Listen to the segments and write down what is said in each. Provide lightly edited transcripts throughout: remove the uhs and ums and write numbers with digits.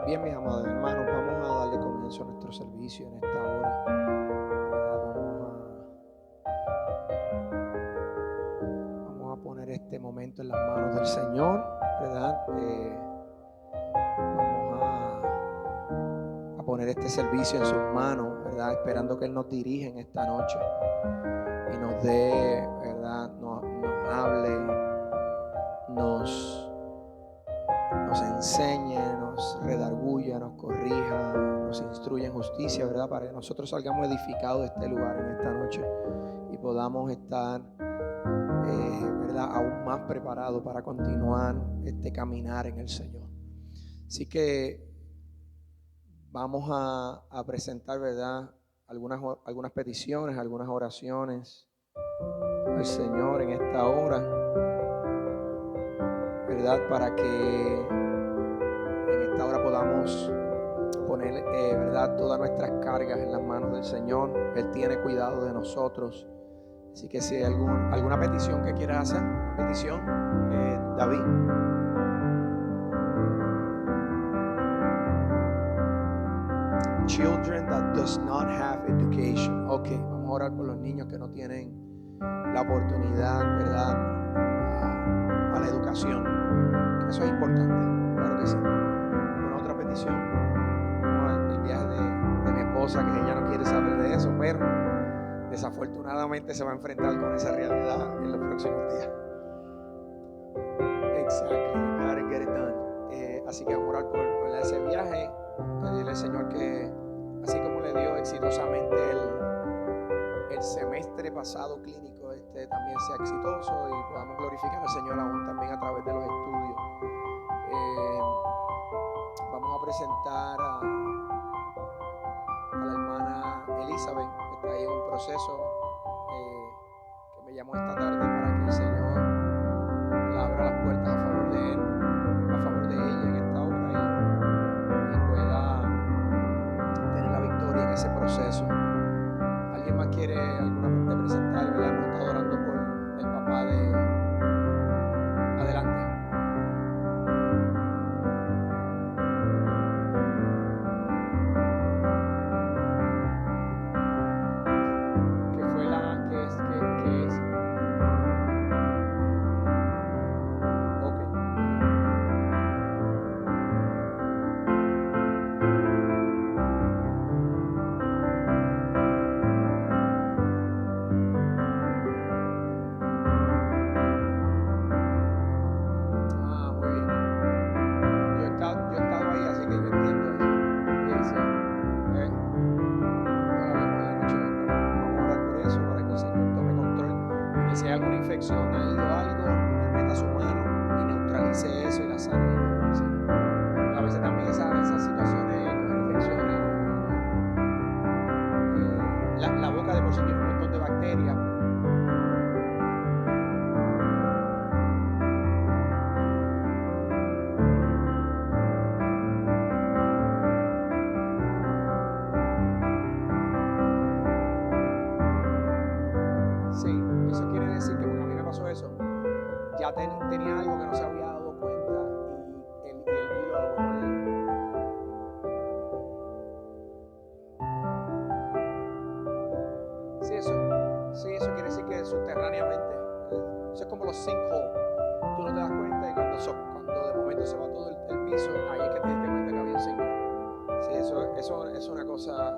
Bien, mis amados hermanos, vamos a darle comienzo a nuestro servicio en esta hora. Vamos a poner este momento en las manos del Señor, ¿verdad? Vamos a poner este servicio en sus manos, ¿verdad? Esperando que Él nos dirija en esta noche y nos dé, ¿verdad? Nos hable, nos enseñe, nos redarguya, nos corrija, nos instruya en justicia, ¿verdad? Para que nosotros salgamos edificados de este lugar en esta noche y podamos estar, ¿verdad? Aún más preparados para continuar este caminar en el Señor. Así que vamos a presentar, ¿verdad? Algunas peticiones, algunas oraciones al Señor en esta hora, ¿verdad? Para que en esta hora podamos poner, ¿verdad? Todas nuestras cargas en las manos del Señor. Él tiene cuidado de nosotros. Así que si hay alguna petición que quieras hacer, una petición, David. Children that does not have education. Ok, vamos a orar por los niños que no tienen la oportunidad, ¿verdad? A la educación. Eso es importante, claro que sí. Una otra petición, como el viaje de mi esposa, que ella no quiere saber de eso, pero desafortunadamente se va a enfrentar con esa realidad en los próximos días. Exactly, gotta get it done. Así que vamos a orar por ese viaje, pedirle al Señor que, así como le dio exitosamente el semestre pasado clínico, también sea exitoso y podamos glorificar al Señor aún también a través de los estudios. Vamos a presentar a la hermana Elizabeth, que está ahí en un proceso que me llamó esta tarde para que el Señor le abra las puertas a favor de él, a favor de ella en esta hora y pueda tener la victoria en ese proceso. ¿Alguien más quiere alguna parte presentar? ¿Verdad? Hemos estado orando por el papá de... Adelante. ¿Qué fue la... qué es? Ok. Muy bien. Yo he estado ahí, así que yo entiendo eso. Sí. No la vemos en la noche. Vamos a orar por eso, para que el Señor tome control. Y si hay alguna infección ahí o algo, meta su mano y neutralice eso y la sane. Sí. A veces también esas situaciones con infecciones, la boca de por sí tiene un montón de bacterias. Sí, eso quiere decir que cuando a mí me pasó eso, ya tenía algo que no se había dado cuenta y el hilo a lo mejor. Sí, eso quiere decir que subterráneamente, eso es como los sinkholes. Tú no te das cuenta y cuando de momento se va todo el piso, ahí es que te das cuenta que había un sinkhole. Sí, eso es una cosa.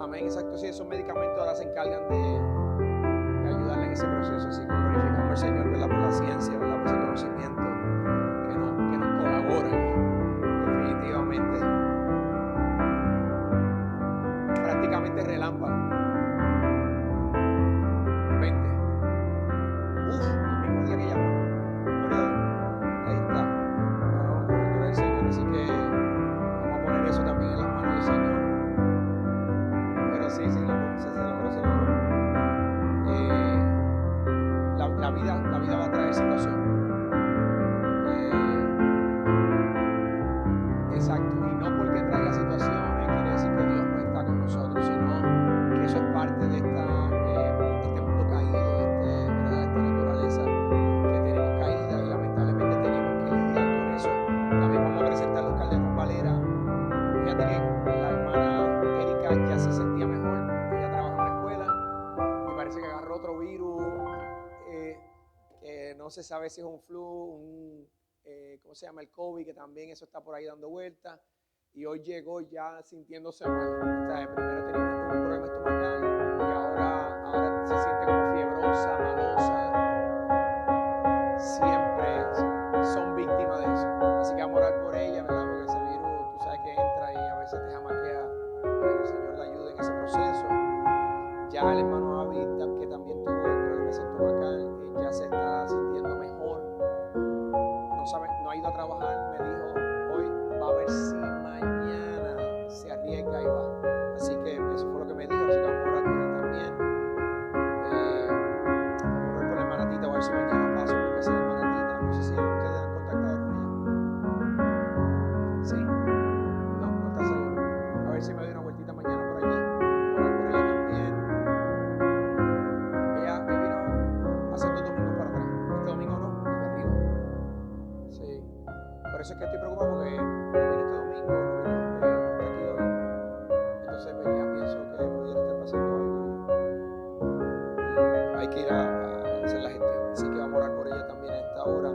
Amén, exacto. Sí, esos medicamentos ahora se encargan de ayudarle en ese proceso. Así que glorificamos al Señor, ¿verdad? Por la ciencia, ¿verdad? Por ese conocimiento que nos colabora definitivamente. Prácticamente relámpago. 20. El mismo día que llamó. Ahí está. Vamos a poner el Señor, así que vamos a poner eso también en las manos del Señor. Pero sí, se logró. La vida va a traer situación. Exacto. Y no porque traiga situaciones quiere decir que Dios no está con nosotros, sino que eso es parte de este mundo caído, ¿verdad? Esta naturaleza que tenemos caída. no se sabe si es un flu, ¿cómo se llama? El COVID, que también eso está por ahí dando vueltas. Y hoy llegó ya sintiéndose mal. O sea, primero tenía un problema estomacal y ahora se siente como fiebrosa, malosa. Siempre son víctimas de eso. Así que vamos a orar por ella, ¿verdad? Porque ese virus, tú sabes que entra y a veces te jamaquea, para que el Señor le ayude en ese proceso. Ya el hermano Avi, que también tuvo el problema estomacal, ya se está sintiendo mejor. No ha ido a trabajar, me dijo hoy va a ver si mañana se arriesga y va. Así que eso fue lo que me dijo, así que vamos a orar por él también. Vamos a orar por la hermana Tita, a ver si mañana paso por casa de la hermana Tita. No sé si ustedes han contactado con ella. ¿Sí? No está seguro. A ver si me doy una vueltita mañana por allí. Vamos a orar por ella también. Ella vino hace 2 domingos para atrás. Este domingo no, de arriba. Sí. Por eso es que estoy preocupado porque no vino este domingo, no vino hasta aquí hoy. Entonces pues, ya pienso que pudiera estar pasando algo y hay que ir a hacer la gestión. Así que vamos a orar por ella también a esta hora.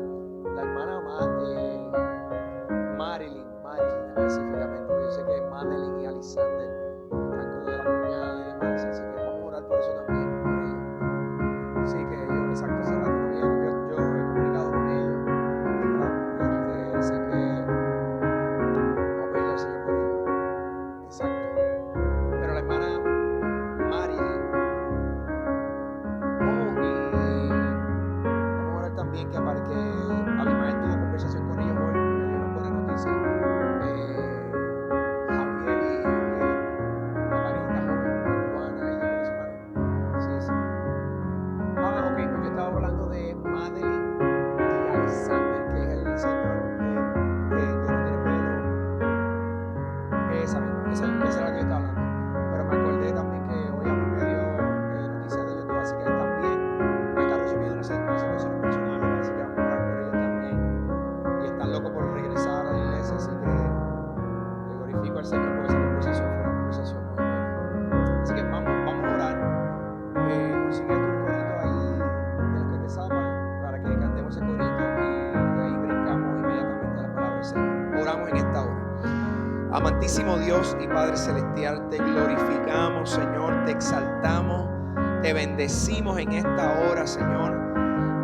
La hermana Marilyn específicamente, porque yo sé que Madeline y Alexander están con lo de la cuñada y demás, así que vamos a orar por eso también, por ellos. Sí, que ellos, exacto, hace rato no vienen. Yo he comunicado con ellos, ¿verdad? Así que vamos a pedirle al Señor por ellos. Exacto. Pero la hermana Marilyn, y vamos a orar también que Abimael tuvo conversación con ellos hoy, me dio una buena noticia. Javier y la parejita joven, Juana y Venezolana. Sí. Ok, pues yo estaba hablando de Madeline y Alexander, que es el señor que no tiene pelo. Esa es la que yo estaba hablando. Pero me acordé también que hoy a mí me dio noticias de ellos dos, así que también están recibiendo unas situaciones personales, así que vamos a orar por ellos también. Y están locos por regresar a la iglesia, así que le glorifico al Señor porque esa conversación fue una conversación muy buena. Así que vamos a orar. Consigue tu corito ahí de los que te sacan para que cantemos ese corito y de ahí brincamos inmediatamente a la palabra del Señor. Oramos en esta hora. Amantísimo Dios y Padre Celestial, te glorificamos, Señor, te exaltamos, te bendecimos en esta hora, Señor.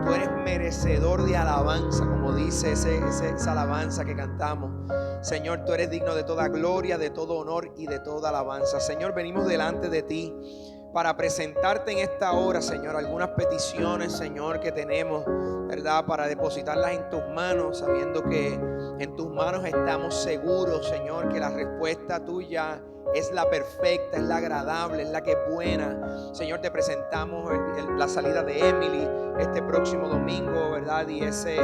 Tú eres merecedor de alabanza, como dice esa alabanza que cantamos. Señor, tú eres digno de toda gloria, de todo honor y de toda alabanza. Señor, venimos delante de ti para presentarte en esta hora, Señor, algunas peticiones, Señor, que tenemos, ¿verdad? Para depositarlas en tus manos, sabiendo que en tus manos estamos seguros, Señor, que la respuesta tuya es la perfecta, es la agradable, es la que es buena. Señor, te presentamos la salida de Emily este próximo domingo, ¿verdad? Y ese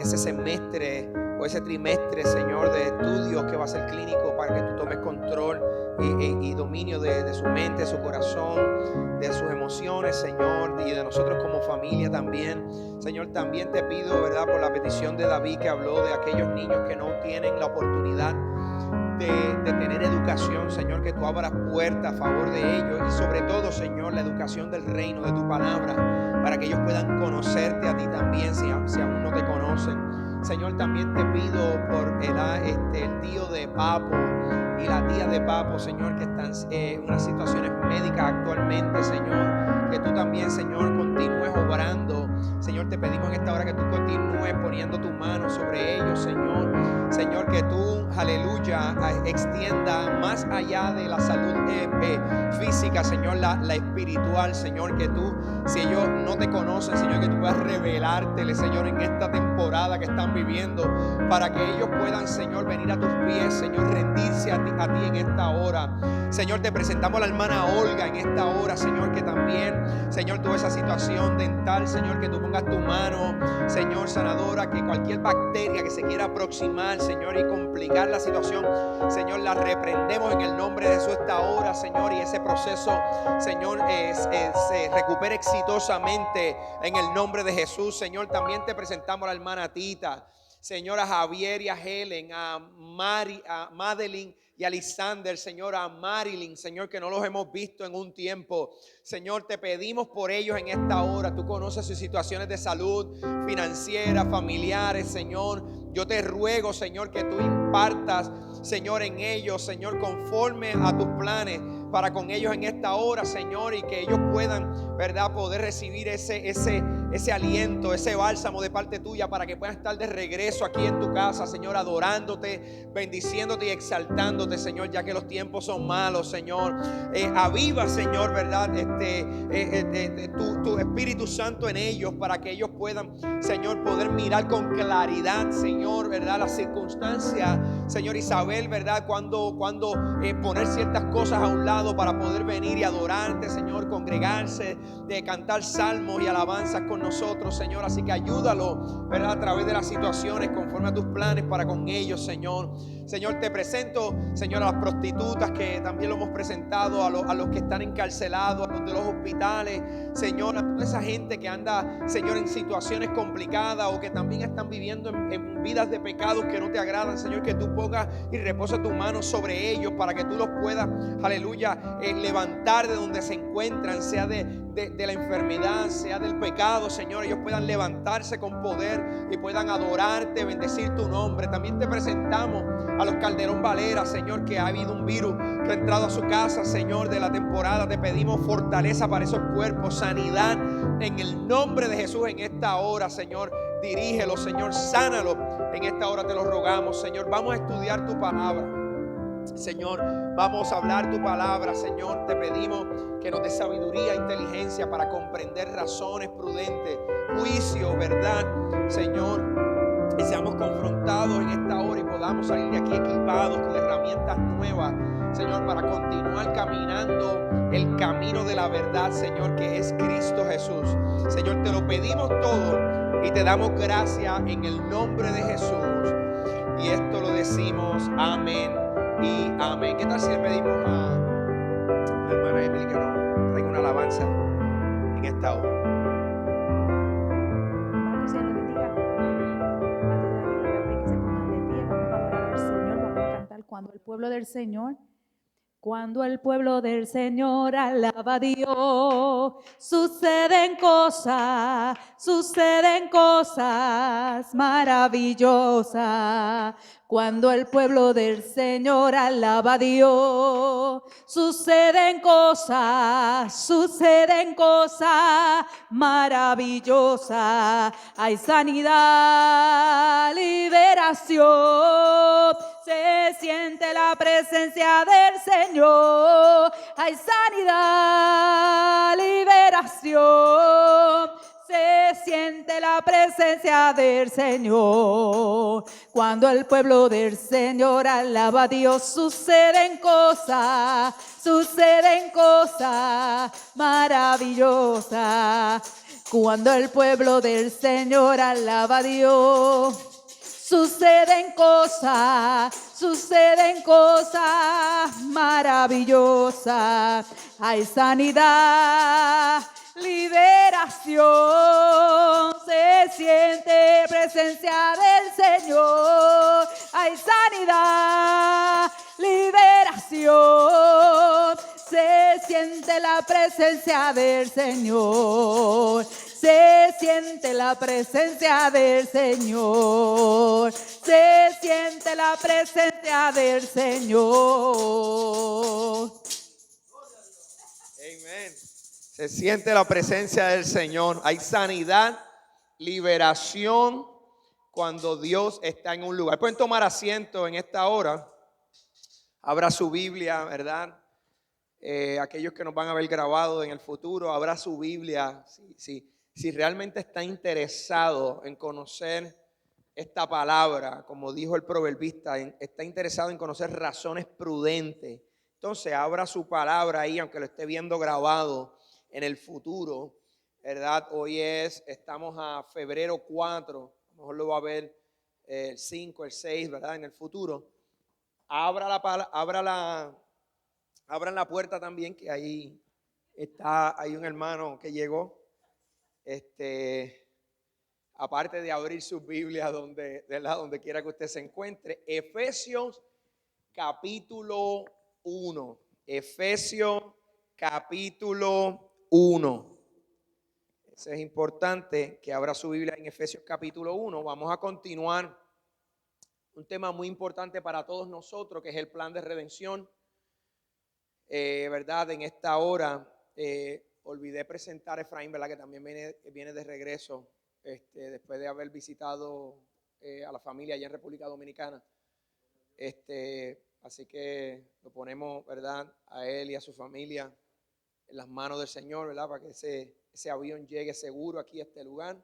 semestre o ese trimestre, Señor, de estudios que va a ser clínico, para que tú tomes control y dominio de su mente, de su corazón, de sus emociones, Señor, y de nosotros como familia también. Señor, también te pido, ¿verdad?, por la petición de David, que habló de aquellos niños que no tienen la oportunidad de tener educación, Señor, que tú abras puertas a favor de ellos, y sobre todo, Señor, la educación del reino, de tu palabra, para que ellos puedan conocerte a ti también, si aún no te conocen. Señor, también te pido por el tío de Papo y la tía de Papo, Señor, que están en unas situaciones médicas actualmente, Señor, que tú también, Señor, continúes obrando. Señor, te pedimos en esta hora que tú continúes poniendo tu mano sobre ellos, Señor. Señor, que tú, aleluya, extienda más allá de la salud física, Señor, la espiritual, Señor, que tú, si ellos no te conocen, Señor, que tú puedas revelártele, Señor, en esta temporada que están viviendo, para que ellos puedan, Señor, venir a tus pies, Señor, rendirse a ti en esta hora. Señor, te presentamos a la hermana Olga en esta hora, Señor, que también, Señor, toda esa situación dental, Señor, que tú pongas tu mano, Señor, sanadora, que cualquier bacteria que se quiera aproximar, Señor, y complicar la situación, Señor, la reprendemos en el nombre de Jesús esta hora, Señor, y ese proceso, Señor, se recupere exitosamente en el nombre de Jesús. Señor, también te presentamos a la hermana Tita. Señor, a Javier y a Helen, a Madeline y a Lisander, Señor, a Marilyn, Señor, que no los hemos visto en un tiempo. Señor, te pedimos por ellos en esta hora. Tú conoces sus situaciones de salud, financieras, familiares, Señor. Yo te ruego, Señor, que tú impartas, Señor, en ellos, Señor, conforme a tus planes para con ellos en esta hora, Señor, y que ellos puedan, ¿verdad?, poder recibir ese aliento, ese bálsamo de parte tuya, para que puedan estar de regreso aquí en tu casa, Señor, adorándote, bendiciéndote y exaltándote, Señor, ya que los tiempos son malos, Señor. Aviva, Señor, ¿verdad?, tu Espíritu Santo en ellos, para que ellos puedan, Señor, poder mirar con claridad, Señor, ¿verdad?, las circunstancias, Señor, y saber, ¿verdad?, cuando poner ciertas cosas a un lado para poder venir y adorarte, Señor, congregarse, de cantar salmos y alabanzas con nosotros, Señor. Así que ayúdalo, ¿verdad?, a través de las situaciones, conforme a tus planes para con ellos, Señor. Señor, te presento, Señor, a las prostitutas, que también lo hemos presentado, a los que están encarcelados, a los de los hospitales, Señor, a toda esa gente que anda, Señor, en situaciones complicadas, o que también están viviendo en vidas de pecados que no te agradan, Señor, que tú pongas y reposa tu mano sobre ellos, para que tú los puedas, aleluya, levantar de donde se encuentran, sea de la enfermedad, sea del pecado, Señor. Ellos puedan levantarse con poder y puedan adorarte, bendecir tu nombre. También te presentamos a los Calderón Valera, Señor, que ha habido un virus que ha entrado a su casa, Señor, de la temporada. Te pedimos fortaleza para esos cuerpos, sanidad en el nombre de Jesús en esta hora, Señor. Dirígelo, Señor, sánalo en esta hora, te lo rogamos, Señor. Vamos a estudiar tu palabra, Señor, vamos a hablar tu palabra, Señor. Te pedimos que nos dé sabiduría e inteligencia para comprender razones prudentes, juicio, verdad, Señor. Que seamos confrontados en esta hora y podamos salir de aquí equipados con herramientas nuevas, Señor, para continuar caminando el camino de la verdad, Señor, que es Cristo Jesús. Señor, te lo pedimos todo y te damos gracias en el nombre de Jesús. Y esto lo decimos, amén y amén. ¿Qué tal si le pedimos a la hermana Emily que nos traiga una alabanza en esta hora? Hermano, que Señor le bendiga. Antes de darle gloria, voy a pedir que se pongan de pie. Vamos a adorar al Señor. Vamos a cantar cuando el pueblo del Señor. Cuando el pueblo del Señor alaba a Dios, suceden cosas maravillosas. Cuando el pueblo del Señor alaba a Dios, suceden cosas maravillosas. Hay sanidad, liberación. Se siente la presencia del Señor. Hay sanidad, liberación. Se siente la presencia del Señor. Cuando el pueblo del Señor alaba a Dios, suceden cosas maravillosas. Cuando el pueblo del Señor alaba a Dios, suceden cosas maravillosas. Hay sanidad, liberación. Se siente presencia del Señor. Hay sanidad, liberación. Se siente la presencia del Señor. Se siente la presencia del Señor. Se siente la presencia del Señor. Amén. Se siente la presencia del Señor. Hay sanidad, liberación cuando Dios está en un lugar. Pueden tomar asiento en esta hora. Abra su Biblia, ¿verdad? Aquellos que nos van a ver grabado en el futuro, abra su Biblia. Si realmente está interesado en conocer esta palabra, como dijo el proverbista, está interesado en conocer razones prudentes, entonces abra su palabra ahí, aunque lo esté viendo grabado en el futuro, ¿verdad? Estamos a febrero 4, a lo mejor lo va a ver el 5, el 6, ¿verdad? En el futuro. Abran la puerta también, que ahí hay un hermano que llegó. aparte de abrir su Biblia donde quiera que usted se encuentre, Efesios capítulo 1. Efesios capítulo 1. Eso es importante que abra su Biblia en Efesios capítulo 1. Vamos a continuar un tema muy importante para todos nosotros, que es el plan de redención. ¿Verdad? En esta hora olvidé presentar a Efraín, ¿verdad? Que también viene de regreso después de haber visitado a la familia allá en República Dominicana. Así que lo ponemos, ¿verdad? A él y a su familia en las manos del Señor, ¿verdad? Para que ese avión llegue seguro aquí a este lugar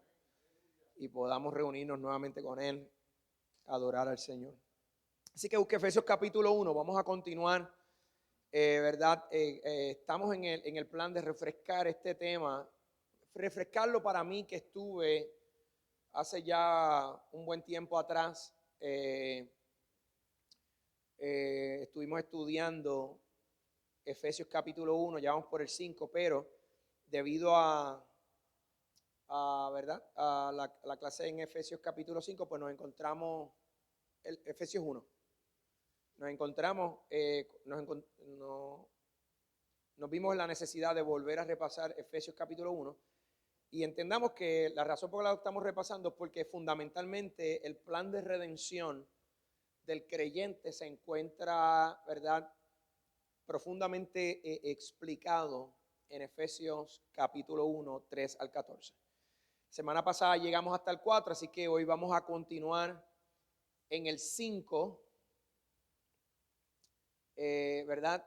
y podamos reunirnos nuevamente con él, a adorar al Señor. Así que busque Efesios capítulo 1, vamos a continuar. ¿Verdad? Estamos en el plan de refrescar este tema, refrescarlo para mí, que estuve hace ya un buen tiempo atrás. Estuvimos estudiando Efesios capítulo 1, ya vamos por el 5, pero debido a ¿verdad? A la clase en Efesios capítulo 5, pues nos encontramos Efesios 1. Nos encontramos, nos vimos en la necesidad de volver a repasar Efesios capítulo 1 y entendamos que la razón por la que estamos repasando es porque fundamentalmente el plan de redención del creyente se encuentra, ¿verdad?, profundamente explicado en Efesios capítulo 1, 3 al 14. Semana pasada llegamos hasta el 4, así que hoy vamos a continuar en el 5. ¿Verdad?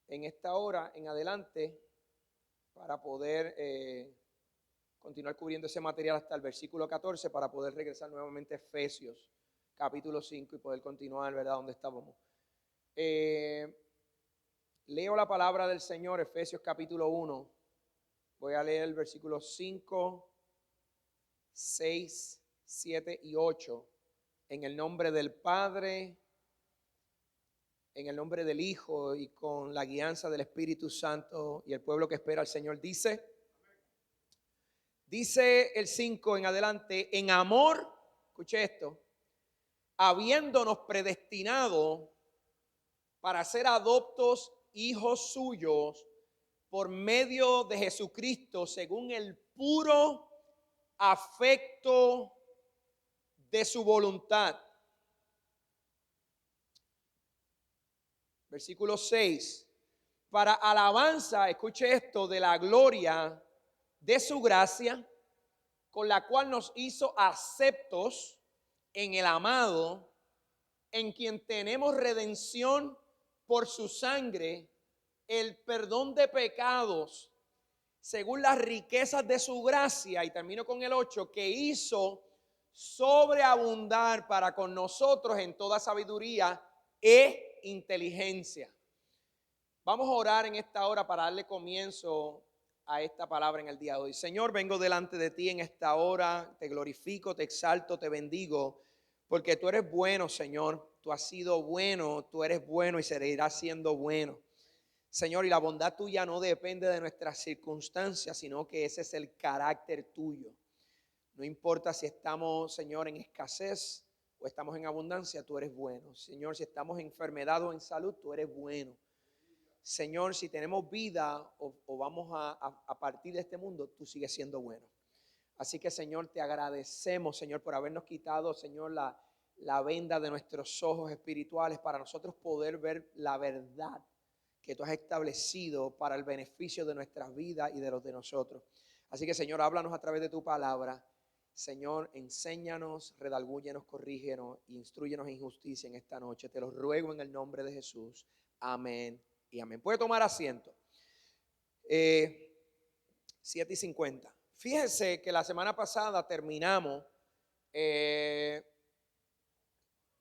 En esta hora en adelante, para poder continuar cubriendo ese material hasta el versículo 14, para poder regresar nuevamente a Efesios capítulo 5 y poder continuar, ¿verdad?, donde estábamos. Leo la palabra del Señor, Efesios capítulo 1. Voy a leer el versículo 5, 6, 7 y 8. En el nombre del Padre, en el nombre del Hijo y con la guianza del Espíritu Santo, y el pueblo que espera al Señor dice el 5 en adelante: en amor, escuche esto, habiéndonos predestinado para ser adoptos hijos suyos por medio de Jesucristo, según el puro afecto de su voluntad. Versículo 6, para alabanza, escuche esto, de la gloria de su gracia, con la cual nos hizo aceptos en el amado, en quien tenemos redención por su sangre, el perdón de pecados, según las riquezas de su gracia. Y termino con el 8, que hizo sobreabundar para con nosotros en toda sabiduría e inteligencia. Vamos a orar en esta hora para darle comienzo a esta palabra en el día de hoy. Señor, vengo delante de ti en esta hora, te glorifico, te exalto, te bendigo, porque tú eres bueno, Señor. Tú has sido bueno, tú eres bueno y seguirás siendo bueno, Señor. Y la bondad tuya no depende de nuestras circunstancias, sino que ese es el carácter tuyo. No importa si estamos, Señor, en escasez o estamos en abundancia, tú eres bueno. Señor, si estamos en enfermedad o en salud, tú eres bueno. Señor, si tenemos vida o vamos a partir de este mundo, tú sigues siendo bueno. Así que, Señor, te agradecemos, Señor, por habernos quitado, Señor, la venda de nuestros ojos espirituales para nosotros poder ver la verdad que tú has establecido para el beneficio de nuestras vidas y de los de nosotros. Así que, Señor, háblanos a través de tu palabra. Señor, enséñanos, redargúyenos, corrígenos e instrúyenos en justicia en esta noche. Te lo ruego en el nombre de Jesús. Amén y amén. Puede tomar asiento. 7:50. Fíjense que la semana pasada terminamos 3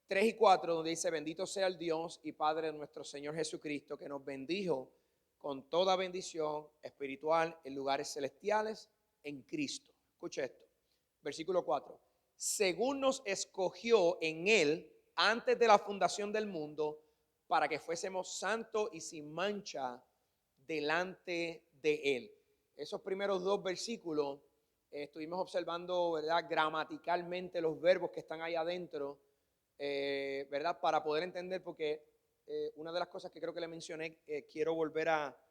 y 4, donde dice: bendito sea el Dios y Padre de nuestro Señor Jesucristo, que nos bendijo con toda bendición espiritual en lugares celestiales en Cristo. Escuche esto. Versículo 4. Según nos escogió en Él antes de la fundación del mundo, para que fuésemos santos y sin mancha delante de Él. Esos primeros dos versículos Estuvimos observando, ¿verdad?, gramaticalmente los verbos que están ahí adentro, ¿verdad?, para poder entender, porque una de las cosas que creo que le mencioné, quiero volver a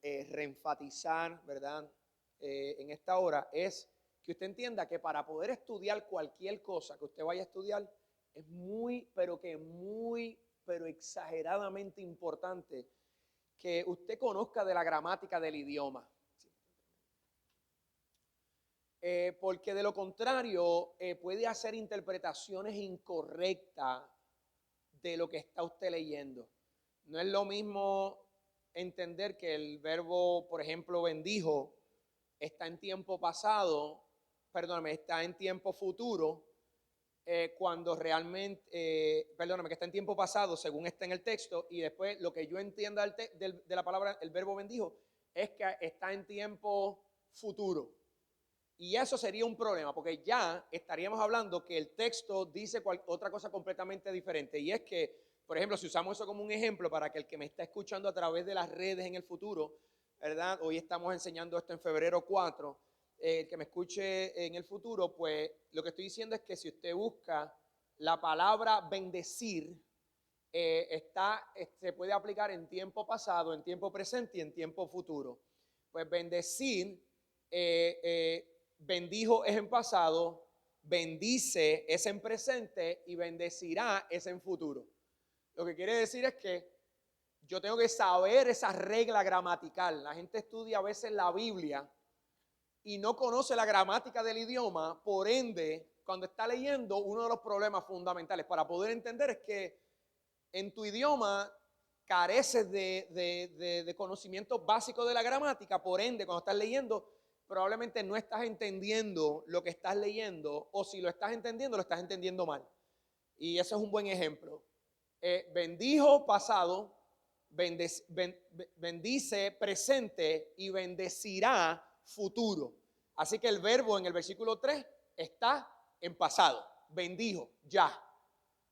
reenfatizar, ¿verdad?, en esta hora, es que usted entienda que para poder estudiar cualquier cosa que usted vaya a estudiar, es muy, pero exageradamente importante que usted conozca de la gramática del idioma. Porque de lo contrario puede hacer interpretaciones incorrectas de lo que está usted leyendo. No es lo mismo entender que el verbo, por ejemplo, bendijo, está en tiempo pasado, perdóname, está en tiempo futuro, cuando realmente, perdóname, que está en tiempo pasado según está en el texto, y después lo que yo entienda de la palabra, el verbo bendijo, es que está en tiempo futuro. Y eso sería un problema, porque ya estaríamos hablando que el texto dice otra cosa completamente diferente. Y es que, por ejemplo, si usamos eso como un ejemplo para que el que me está escuchando a través de las redes en el futuro, ¿verdad? Hoy estamos enseñando esto en febrero 4. El que me escuche en el futuro, pues lo que estoy diciendo es que si usted busca la palabra bendecir, se puede aplicar en tiempo pasado, en tiempo presente y en tiempo futuro. Pues bendecir, bendijo es en pasado, bendice es en presente y bendecirá es en futuro. Lo que quiere decir es que yo tengo que saber esa regla gramatical. La gente estudia a veces la Biblia y no conoce la gramática del idioma, por ende, cuando está leyendo, uno de los problemas fundamentales para poder entender es que en tu idioma careces de conocimientos básicos de la gramática, por ende, cuando estás leyendo, probablemente no estás entendiendo lo que estás leyendo, o si lo estás entendiendo mal. Y eso es un buen ejemplo. Bendijo pasado, bendice presente y bendecirá futuro. Así que el verbo en el versículo 3 está en pasado. Bendijo, ya,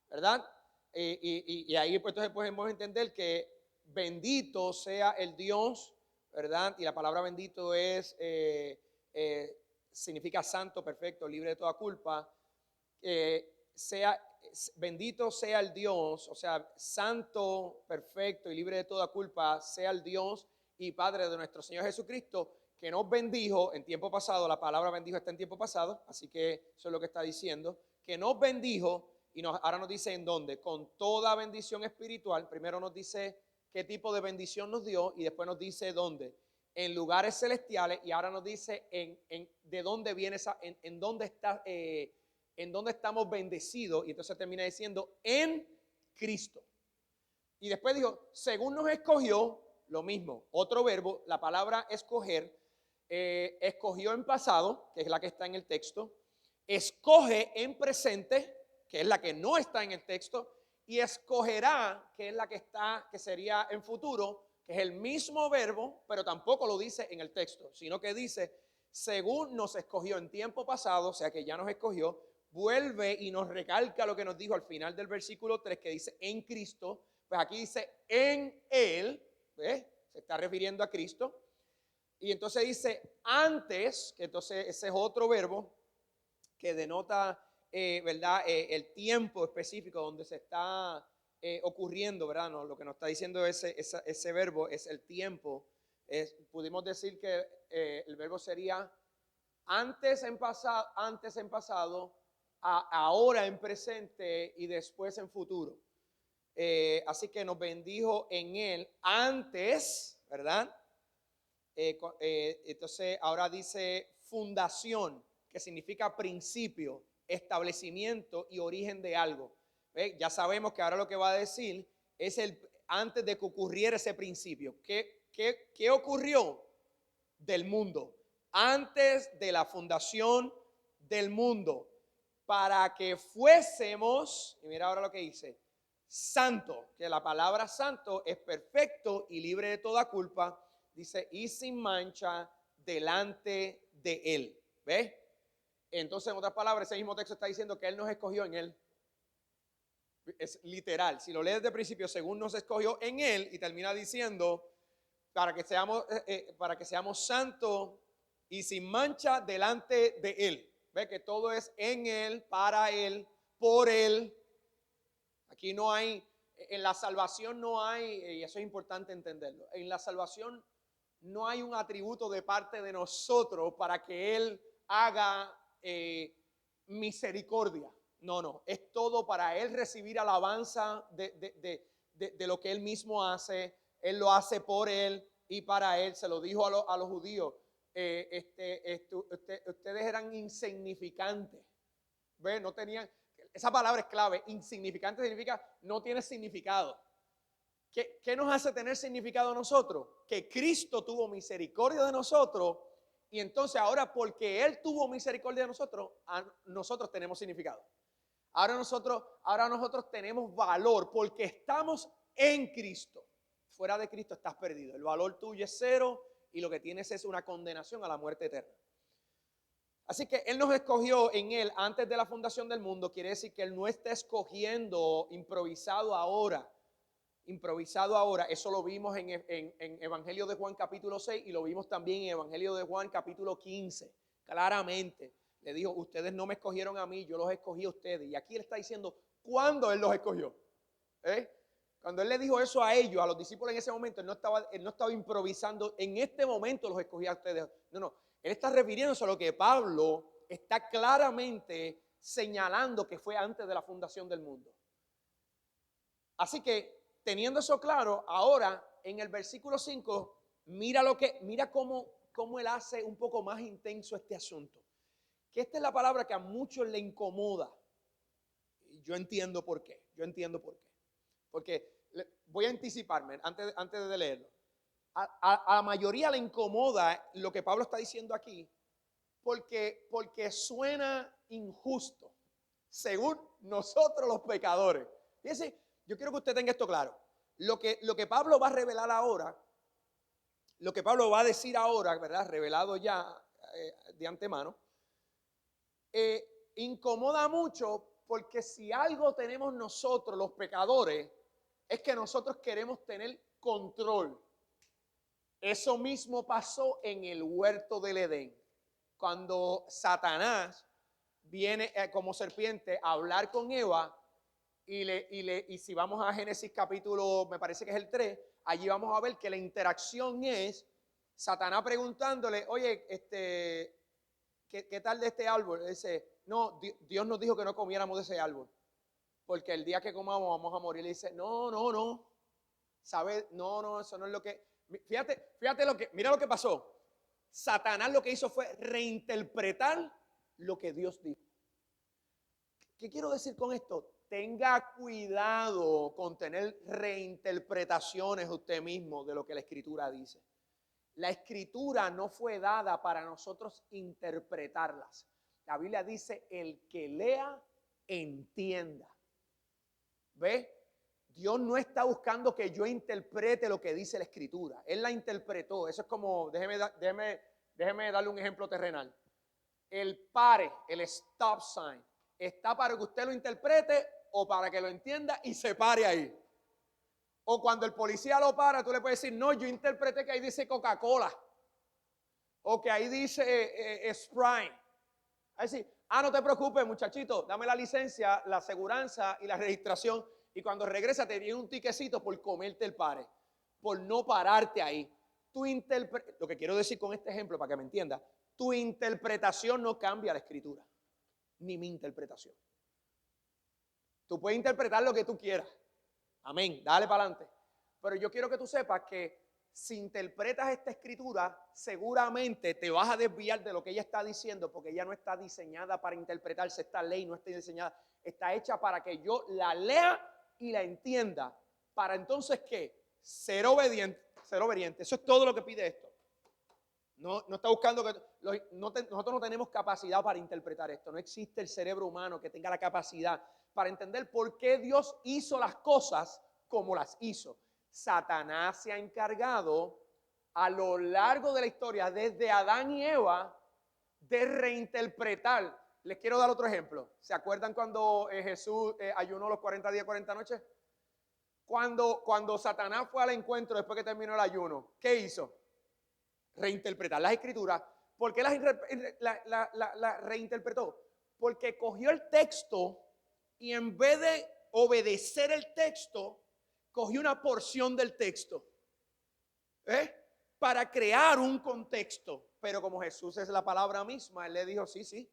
¿verdad? Y ahí pues entonces podemos entender que bendito sea el Dios, ¿verdad? Y la palabra bendito es, significa santo, perfecto, libre de toda culpa. Bendito sea el Dios, o sea, santo, perfecto y libre de toda culpa, sea el Dios y Padre de nuestro Señor Jesucristo, que nos bendijo en tiempo pasado. La palabra bendijo está en tiempo pasado, así que eso es lo que está diciendo, que nos bendijo. Y ahora nos dice en dónde, con toda bendición espiritual. Primero nos dice qué tipo de bendición nos dio y después nos dice dónde, en lugares celestiales, y ahora nos dice de dónde viene en dónde está, en dónde estamos bendecidos, y entonces termina diciendo en Cristo. Y después dijo, según nos escogió, lo mismo, otro verbo, la palabra escoger, escogió en pasado, que es la que está en el texto, escoge en presente, que es la que no está en el texto, y escogerá, que es la que está, que sería en futuro, que es el mismo verbo, pero tampoco lo dice en el texto, sino que dice, según nos escogió en tiempo pasado, o sea que ya nos escogió, vuelve y nos recalca lo que nos dijo al final del versículo 3, que dice en Cristo. Pues aquí dice en Él, ¿ves? Se está refiriendo a Cristo. Y entonces dice antes, que entonces ese es otro verbo que denota, ¿verdad? El tiempo específico donde se está ocurriendo, ¿verdad? No, lo que nos está diciendo ese verbo es el tiempo. Pudimos decir que el verbo sería antes en pasado, ahora en presente y después en futuro. Así que nos bendijo en Él antes, ¿verdad? Entonces ahora dice fundación, que significa principio, establecimiento y origen de algo. ¿Ve? Ya sabemos que ahora lo que va a decir es antes de que ocurriera ese principio. ¿Qué ocurrió? Del mundo. Antes de la fundación del mundo. Para que fuésemos, y mira ahora lo que dice, santo, que la palabra santo es perfecto y libre de toda culpa, dice, y sin mancha delante de Él. ¿Ves? Entonces, en otras palabras, ese mismo texto está diciendo que Él nos escogió en Él. Es literal. Si lo lees de principio, según nos escogió en Él, y termina diciendo, para que seamos santos y sin mancha delante de Él. Ve que todo es en Él, para Él, por Él. Aquí no hay, en la salvación no hay, y eso es importante entenderlo, en la salvación no hay un atributo de parte de nosotros para que Él haga misericordia. No, es todo para Él recibir alabanza de lo que Él mismo hace. Él lo hace por Él y para Él. Se lo dijo a los judíos, ustedes eran insignificantes. ¿Ve? No tenían, esa palabra es clave. Insignificante significa no tiene significado. ¿Qué nos hace tener significado a nosotros? Que Cristo tuvo misericordia de nosotros y entonces ahora porque Él tuvo misericordia de nosotros, nosotros tenemos significado. Ahora nosotros tenemos valor porque estamos en Cristo. Fuera de Cristo estás perdido. El valor tuyo es cero y lo que tienes es una condenación a la muerte eterna. Así que Él nos escogió en Él antes de la fundación del mundo. Quiere decir que Él no está escogiendo improvisado ahora. Eso lo vimos en Evangelio de Juan capítulo 6 y lo vimos también en Evangelio de Juan capítulo 15. Claramente le dijo, ustedes no me escogieron a mí, yo los escogí a ustedes. Y aquí Él está diciendo, ¿cuándo Él los escogió? Cuando Él le dijo eso a ellos, a los discípulos en ese momento, Él no estaba improvisando, en este momento los escogí a ustedes. No, Él está refiriéndose a lo que Pablo está claramente señalando que fue antes de la fundación del mundo. Así que, teniendo eso claro, ahora en el versículo 5, mira cómo Él hace un poco más intenso este asunto. Que esta es la palabra que a muchos le incomoda. Y yo entiendo por qué. Porque voy a anticiparme antes de leerlo. A la mayoría le incomoda lo que Pablo está diciendo aquí porque suena injusto, según nosotros los pecadores. Fíjense, yo quiero que usted tenga esto claro. Lo que Pablo va a revelar ahora, lo que Pablo va a decir ahora, ¿verdad? Revelado ya de antemano, incomoda mucho porque si algo tenemos nosotros los pecadores, es que nosotros queremos tener control. Eso mismo pasó en el huerto del Edén. Cuando Satanás viene como serpiente a hablar con Eva, y si vamos a Génesis capítulo, me parece que es el 3, allí vamos a ver que la interacción es Satanás preguntándole, oye, ¿qué tal de este árbol? Dice, no, Dios nos dijo que no comiéramos de ese árbol, porque el día que comamos vamos a morir. Y dice, no, ¿sabes? No, eso no es lo que... Fíjate mira lo que pasó. Satanás lo que hizo fue reinterpretar lo que Dios dijo. ¿Qué quiero decir con esto? Tenga cuidado con tener reinterpretaciones usted mismo de lo que la Escritura dice. La Escritura no fue dada para nosotros interpretarlas. La Biblia dice, el que lea, entienda. ¿Ve? Dios no está buscando que yo interprete lo que dice la Escritura. Él la interpretó. Eso es como, déjeme darle un ejemplo terrenal. El pare, el stop sign, ¿está para que usted lo interprete o para que lo entienda y se pare ahí? O cuando el policía lo para, tú le puedes decir, no, yo interpreté que ahí dice Coca-Cola. O que ahí dice Sprite. Ahí sí, no te preocupes, muchachito, dame la licencia, la aseguranza y la registración. Y cuando regresa te viene un tiquecito por comerte el pare, por no pararte ahí. Lo que quiero decir con este ejemplo, para que me entienda, tu interpretación no cambia la Escritura, ni mi interpretación. Tú puedes interpretar lo que tú quieras. Amén, dale para adelante. Pero yo quiero que tú sepas que si interpretas esta Escritura, seguramente te vas a desviar de lo que ella está diciendo, porque ella no está diseñada para interpretarse. Esta ley no está diseñada, está hecha para que yo la lea y la entienda, para entonces ¿qué? Ser obediente. Eso es todo lo que pide esto. No está buscando que nosotros no tenemos capacidad para interpretar esto. No existe el cerebro humano que tenga la capacidad para entender por qué Dios hizo las cosas como las hizo. Satanás se ha encargado a lo largo de la historia, desde Adán y Eva, de reinterpretar. Les quiero dar otro ejemplo. ¿Se acuerdan cuando Jesús ayunó los 40 días, 40 noches? Cuando Satanás fue al encuentro después que terminó el ayuno, ¿qué hizo? Reinterpretar las Escrituras. ¿Por qué la reinterpretó? Porque cogió el texto y en vez de obedecer el texto, cogió una porción del texto para crear un contexto. Pero como Jesús es la palabra misma, él le dijo, sí,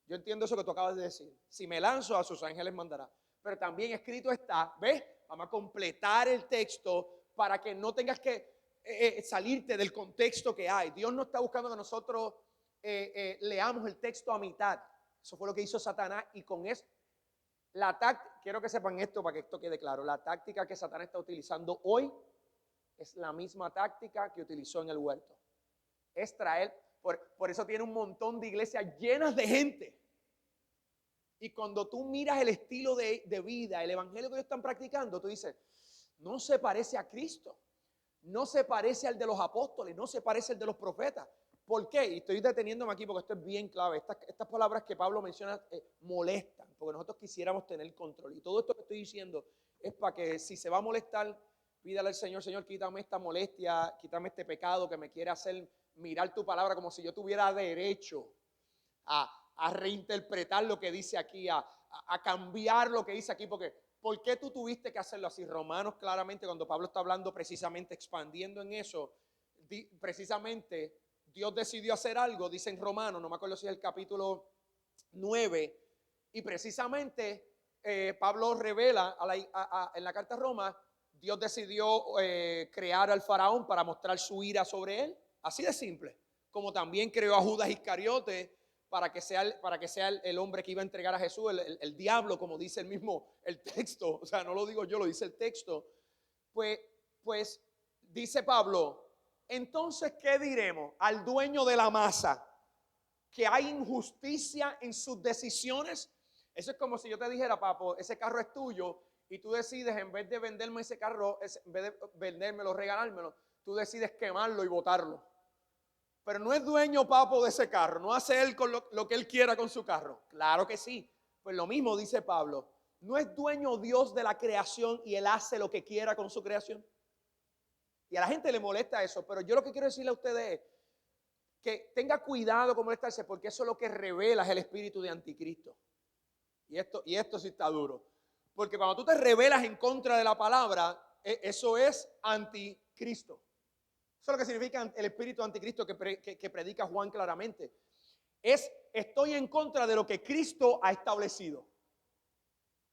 yo entiendo eso que tú acabas de decir. Si me lanzo, a sus ángeles mandará. Pero también escrito está, ¿ves? Vamos a completar el texto para que no tengas que salirte del contexto que hay. Dios no está buscando que nosotros leamos el texto a mitad. Eso fue lo que hizo Satanás y con eso quiero que sepan esto para que esto quede claro. La táctica que Satanás está utilizando hoy es la misma táctica que utilizó en el huerto. Es traer, por eso tiene un montón de iglesias llenas de gente. Y cuando tú miras el estilo de vida, el evangelio que ellos están practicando, tú dices, no se parece a Cristo. No se parece al de los apóstoles, no se parece al de los profetas. ¿Por qué? Y estoy deteniéndome aquí porque esto es bien clave. Estas palabras que Pablo menciona molestan, porque nosotros quisiéramos tener control. Y todo esto que estoy diciendo es para que si se va a molestar, pídale al Señor, Señor, quítame esta molestia, quítame este pecado que me quiere hacer mirar tu palabra como si yo tuviera derecho a reinterpretar lo que dice aquí, a cambiar lo que dice aquí, porque ¿por qué tú tuviste que hacerlo así? Romanos claramente, cuando Pablo está hablando precisamente, expandiendo en eso, precisamente Dios decidió hacer algo, dice en Romanos, no me acuerdo si es el capítulo 9, y precisamente Pablo revela en la carta a Roma, Dios decidió crear al faraón para mostrar su ira sobre él, así de simple, como también creó a Judas Iscariote para que sea el hombre que iba a entregar a Jesús, el diablo, como dice el texto, o sea, no lo digo yo, lo dice el texto. Pues dice Pablo, entonces, ¿qué diremos al dueño de la masa? ¿Que hay injusticia en sus decisiones? Eso es como si yo te dijera, papo, ese carro es tuyo y tú decides, en vez de venderme ese carro, en vez de vendérmelo, regalármelo, tú decides quemarlo y botarlo. Pero no es dueño, papo, de ese carro. No hace él con lo que él quiera con su carro. Claro que sí. Pues lo mismo dice Pablo. No es dueño Dios de la creación y él hace lo que quiera con su creación. Y a la gente le molesta eso. Pero yo lo que quiero decirle a ustedes es que tenga cuidado con molestarse, porque eso es lo que revela es el espíritu de anticristo. Y esto sí está duro. Porque cuando tú te rebelas en contra de la palabra, eso es anticristo. Eso es lo que significa el espíritu anticristo que predica Juan claramente. Estoy en contra de lo que Cristo ha establecido.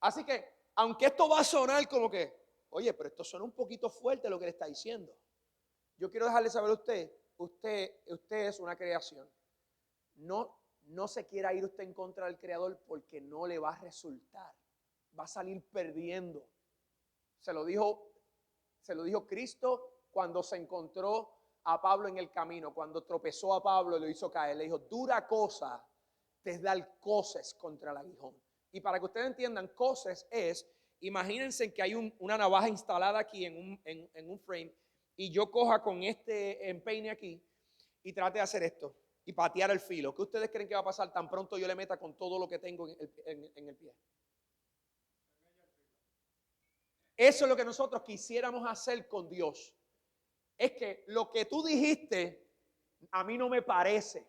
Así que, aunque esto va a sonar como que, oye, pero esto suena un poquito fuerte lo que le está diciendo. Yo quiero dejarle saber a usted es una creación. No se quiera ir usted en contra del Creador porque no le va a resultar. Va a salir perdiendo. Se lo dijo Cristo cuando se encontró a Pablo en el camino, cuando tropezó a Pablo y lo hizo caer. Le dijo, dura cosa te es dar coces contra el aguijón. Y para que ustedes entiendan, coces es, imagínense que hay una navaja instalada aquí en un frame y yo coja con este empeine aquí y trate de hacer esto y patear el filo. ¿Qué ustedes creen que va a pasar tan pronto yo le meta con todo lo que tengo en el pie? Eso es lo que nosotros quisiéramos hacer con Dios. Es que lo que tú dijiste a mí no me parece.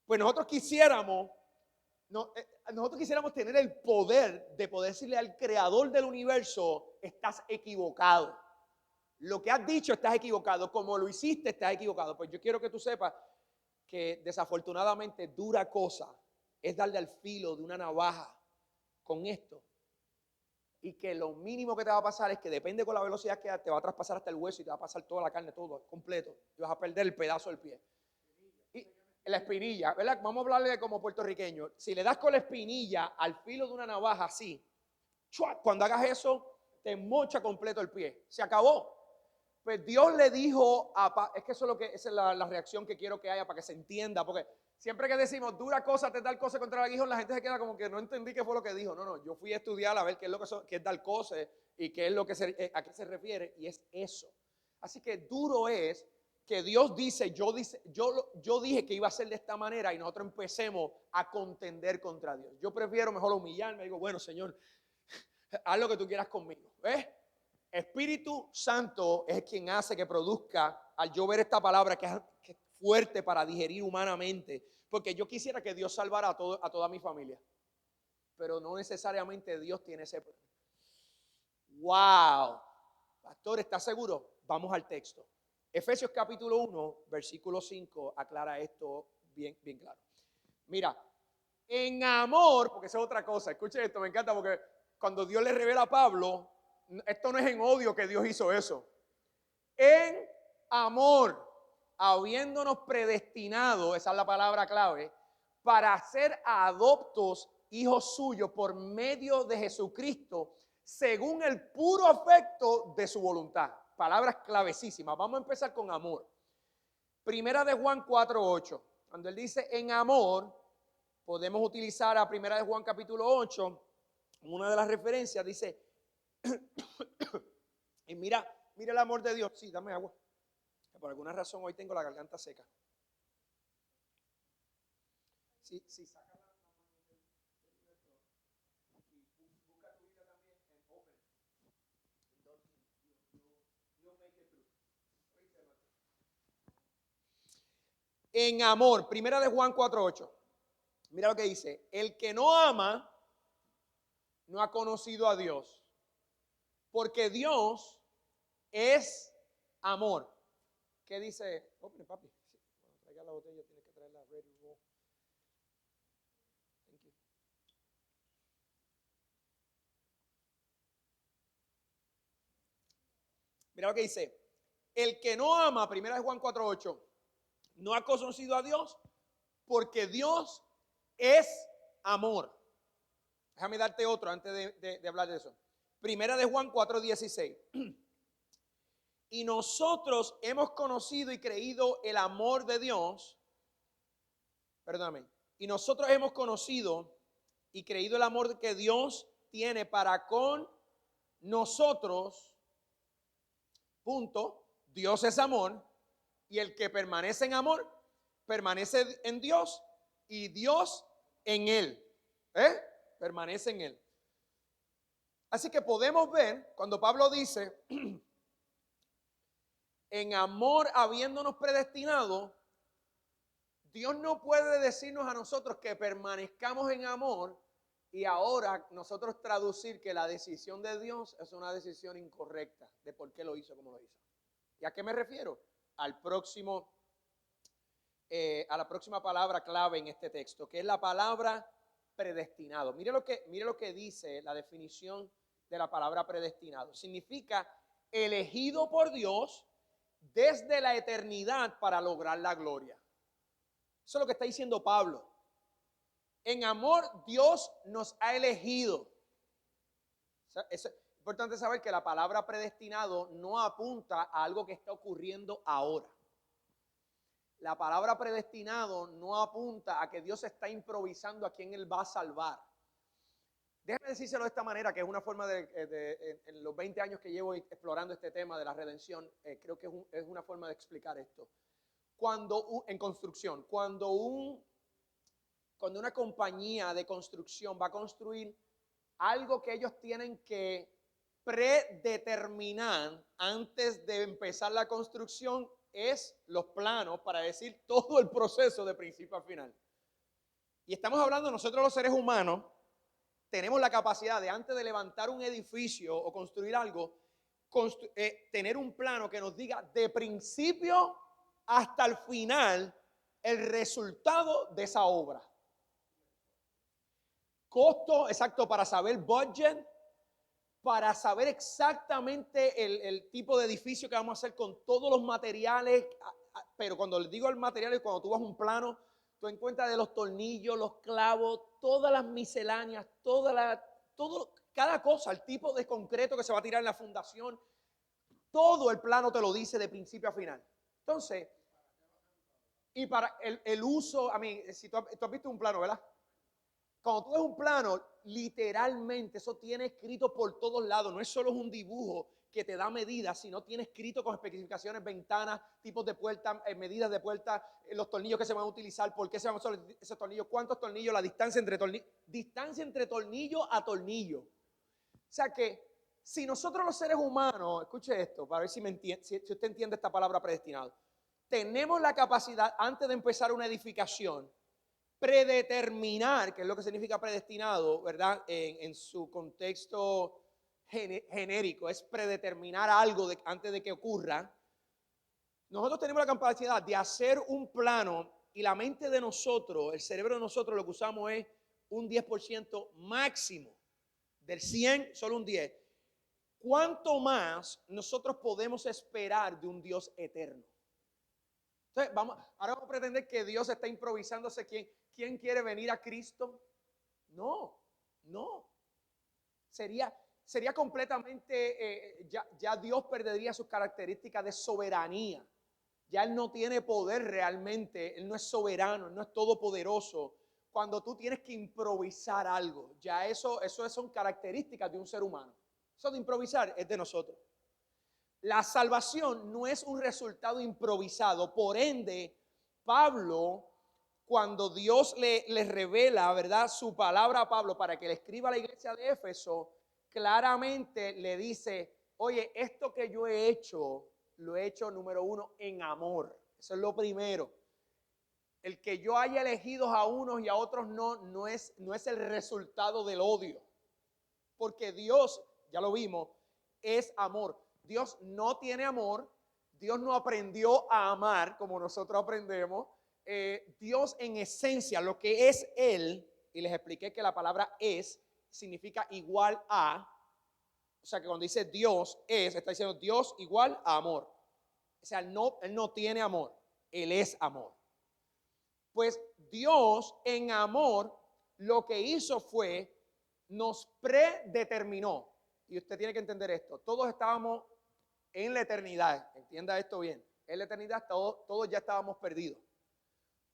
Pues nosotros quisiéramos tener el poder de poder decirle al creador del universo, estás equivocado. Lo que has dicho estás equivocado. Como lo hiciste estás equivocado. Pues yo quiero que tú sepas que desafortunadamente dura cosa es darle al filo de una navaja con esto. Y que lo mínimo que te va a pasar es que depende con la velocidad que te va a traspasar hasta el hueso y te va a pasar toda la carne, todo completo. Y vas a perder el pedazo del pie. Y la espinilla, ¿verdad? Vamos a hablarle como puertorriqueño. Si le das con la espinilla al filo de una navaja así, cuando hagas eso, te mocha completo el pie. Se acabó. Pues Dios le dijo es que eso es esa es la reacción que quiero que haya para que se entienda, porque siempre que decimos dura cosa te dar cosa contra el aguijón, la gente se queda como que no entendí qué fue lo que dijo. No, yo fui a estudiar a ver qué es lo que es dar cosa y qué es lo que a qué se refiere, y es eso. Así que duro es que Dios dice, yo dije que iba a ser de esta manera y nosotros empecemos a contender contra Dios. Yo prefiero mejor humillarme, digo, bueno, Señor, haz lo que tú quieras conmigo, ¿ves? Espíritu Santo es quien hace que produzca, al yo ver esta palabra que fuerte para digerir humanamente, porque yo quisiera que Dios salvara a toda mi familia, pero no necesariamente Dios tiene ese plan. ¡Wow! Pastor, ¿estás seguro? Vamos al texto. Efesios capítulo 1, versículo 5 aclara esto bien, bien claro. Mira, en amor, porque esa es otra cosa, escuchen esto, me encanta porque cuando Dios le revela a Pablo, esto no es en odio que Dios hizo eso. En amor, habiéndonos predestinado, esa es la palabra clave, para ser adoptos hijos suyos por medio de Jesucristo, según el puro afecto de su voluntad. Palabras clavesísimas. Vamos a empezar con amor. Primera de Juan 4:8. Cuando él dice en amor, podemos utilizar a Primera de Juan capítulo 8, una de las referencias dice, y mira el amor de Dios. Sí, dame agua. Por alguna razón hoy tengo la garganta seca. Sí, saca la mano del lector y busca tu Biblia también en Open. You'll make it through. En amor, Primera de Juan 4:8. Mira lo que dice. El que no ama no ha conocido a Dios, porque Dios es amor. ¿Qué dice? Open, papi. Sí. Cuando traiga la botella tiene que traer la ready roll. Thank you. Mira lo que dice. El que no ama, Primera de Juan 4:8, no ha conocido a Dios, porque Dios es amor. Déjame darte otro antes de hablar de eso. Primera de Juan 4:16. Y nosotros hemos conocido y creído el amor de Dios. Perdóname. Y nosotros hemos conocido y creído el amor que Dios tiene para con nosotros. Punto. Dios es amor. Y el que permanece en amor, permanece en Dios y Dios en él. Permanece en él. Así que podemos ver cuando Pablo dice, en amor habiéndonos predestinado, Dios no puede decirnos a nosotros que permanezcamos en amor y ahora nosotros traducir que la decisión de Dios es una decisión incorrecta de por qué lo hizo como lo hizo. ¿Y a qué me refiero? A la próxima palabra clave en este texto, que es la palabra predestinado. Mire lo que dice la definición de la palabra predestinado. Significa elegido por Dios desde la eternidad para lograr la gloria. Eso es lo que está diciendo Pablo. En amor Dios nos ha elegido. Es importante saber que la palabra predestinado no apunta a algo que está ocurriendo ahora. La palabra predestinado no apunta a que Dios está improvisando a quien Él va a salvar. Déjame decírselo de esta manera, que es una forma en los 20 años que llevo explorando este tema de la redención, creo que es una forma de explicar esto. En construcción, cuando una compañía de construcción va a construir algo que ellos tienen que predeterminar antes de empezar la construcción, es los planos para decir todo el proceso de principio a final. Y estamos hablando nosotros los seres humanos, tenemos la capacidad de antes de levantar un edificio o construir algo, tener un plano que nos diga de principio hasta el final el resultado de esa obra. Costo exacto para saber budget, para saber exactamente el tipo de edificio que vamos a hacer con todos los materiales. Pero cuando les digo el material, cuando tú vas a un plano, tú encuentras de los tornillos, los clavos, todas las misceláneas, cada cosa, el tipo de concreto que se va a tirar en la fundación, todo el plano te lo dice de principio a final. Entonces, y para el uso, si tú has visto un plano, ¿verdad? Cuando tú ves un plano, literalmente eso tiene escrito por todos lados. No es solo un dibujo que te da medidas, sino tiene escrito con especificaciones, ventanas, tipos de puertas, medidas de puertas, los tornillos que se van a utilizar, por qué se van a usar esos tornillos, cuántos tornillos, la distancia entre tornillo a tornillo. O sea que si nosotros los seres humanos, escuche esto, para ver si usted entiende esta palabra predestinado. tenemos la capacidad, antes de empezar una edificación, predeterminar, que es lo que significa predestinado, ¿verdad? En su contexto genérico, es predeterminar algo antes de que ocurra. Nosotros tenemos la capacidad de hacer un plano y la mente de nosotros, el cerebro de nosotros, lo que usamos es un 10% máximo. Del 100, solo un 10. ¿Cuánto más nosotros podemos esperar de un Dios eterno? Entonces, ahora vamos a pretender que Dios está improvisándose. ¿Quién quiere venir a Cristo? No. Sería completamente, ya Dios perdería sus características de soberanía. Ya Él no tiene poder realmente, Él no es soberano, Él no es todopoderoso. Cuando tú tienes que improvisar algo, ya eso son características de un ser humano. Eso de improvisar es de nosotros. La salvación no es un resultado improvisado. Por ende, Pablo, cuando Dios le revela, ¿verdad?, su palabra a Pablo para que le escriba a la iglesia de Éfeso, claramente le dice, oye, esto que yo he hecho, lo he hecho, número uno, en amor. Eso es lo primero. El que yo haya elegido a unos y a otros no es el resultado del odio. Porque Dios, ya lo vimos, es amor. Dios no tiene amor. Dios no aprendió a amar como nosotros aprendemos. Dios en esencia, lo que es Él, y les expliqué que la palabra es significa igual a. O sea que cuando dice Dios es, está diciendo Dios igual a amor. O sea, Él no tiene amor. Él es amor. Pues Dios en amor lo que hizo fue, nos predeterminó. Y usted tiene que entender esto. Todos estábamos en la eternidad. Entienda esto bien. En la eternidad todos ya estábamos perdidos.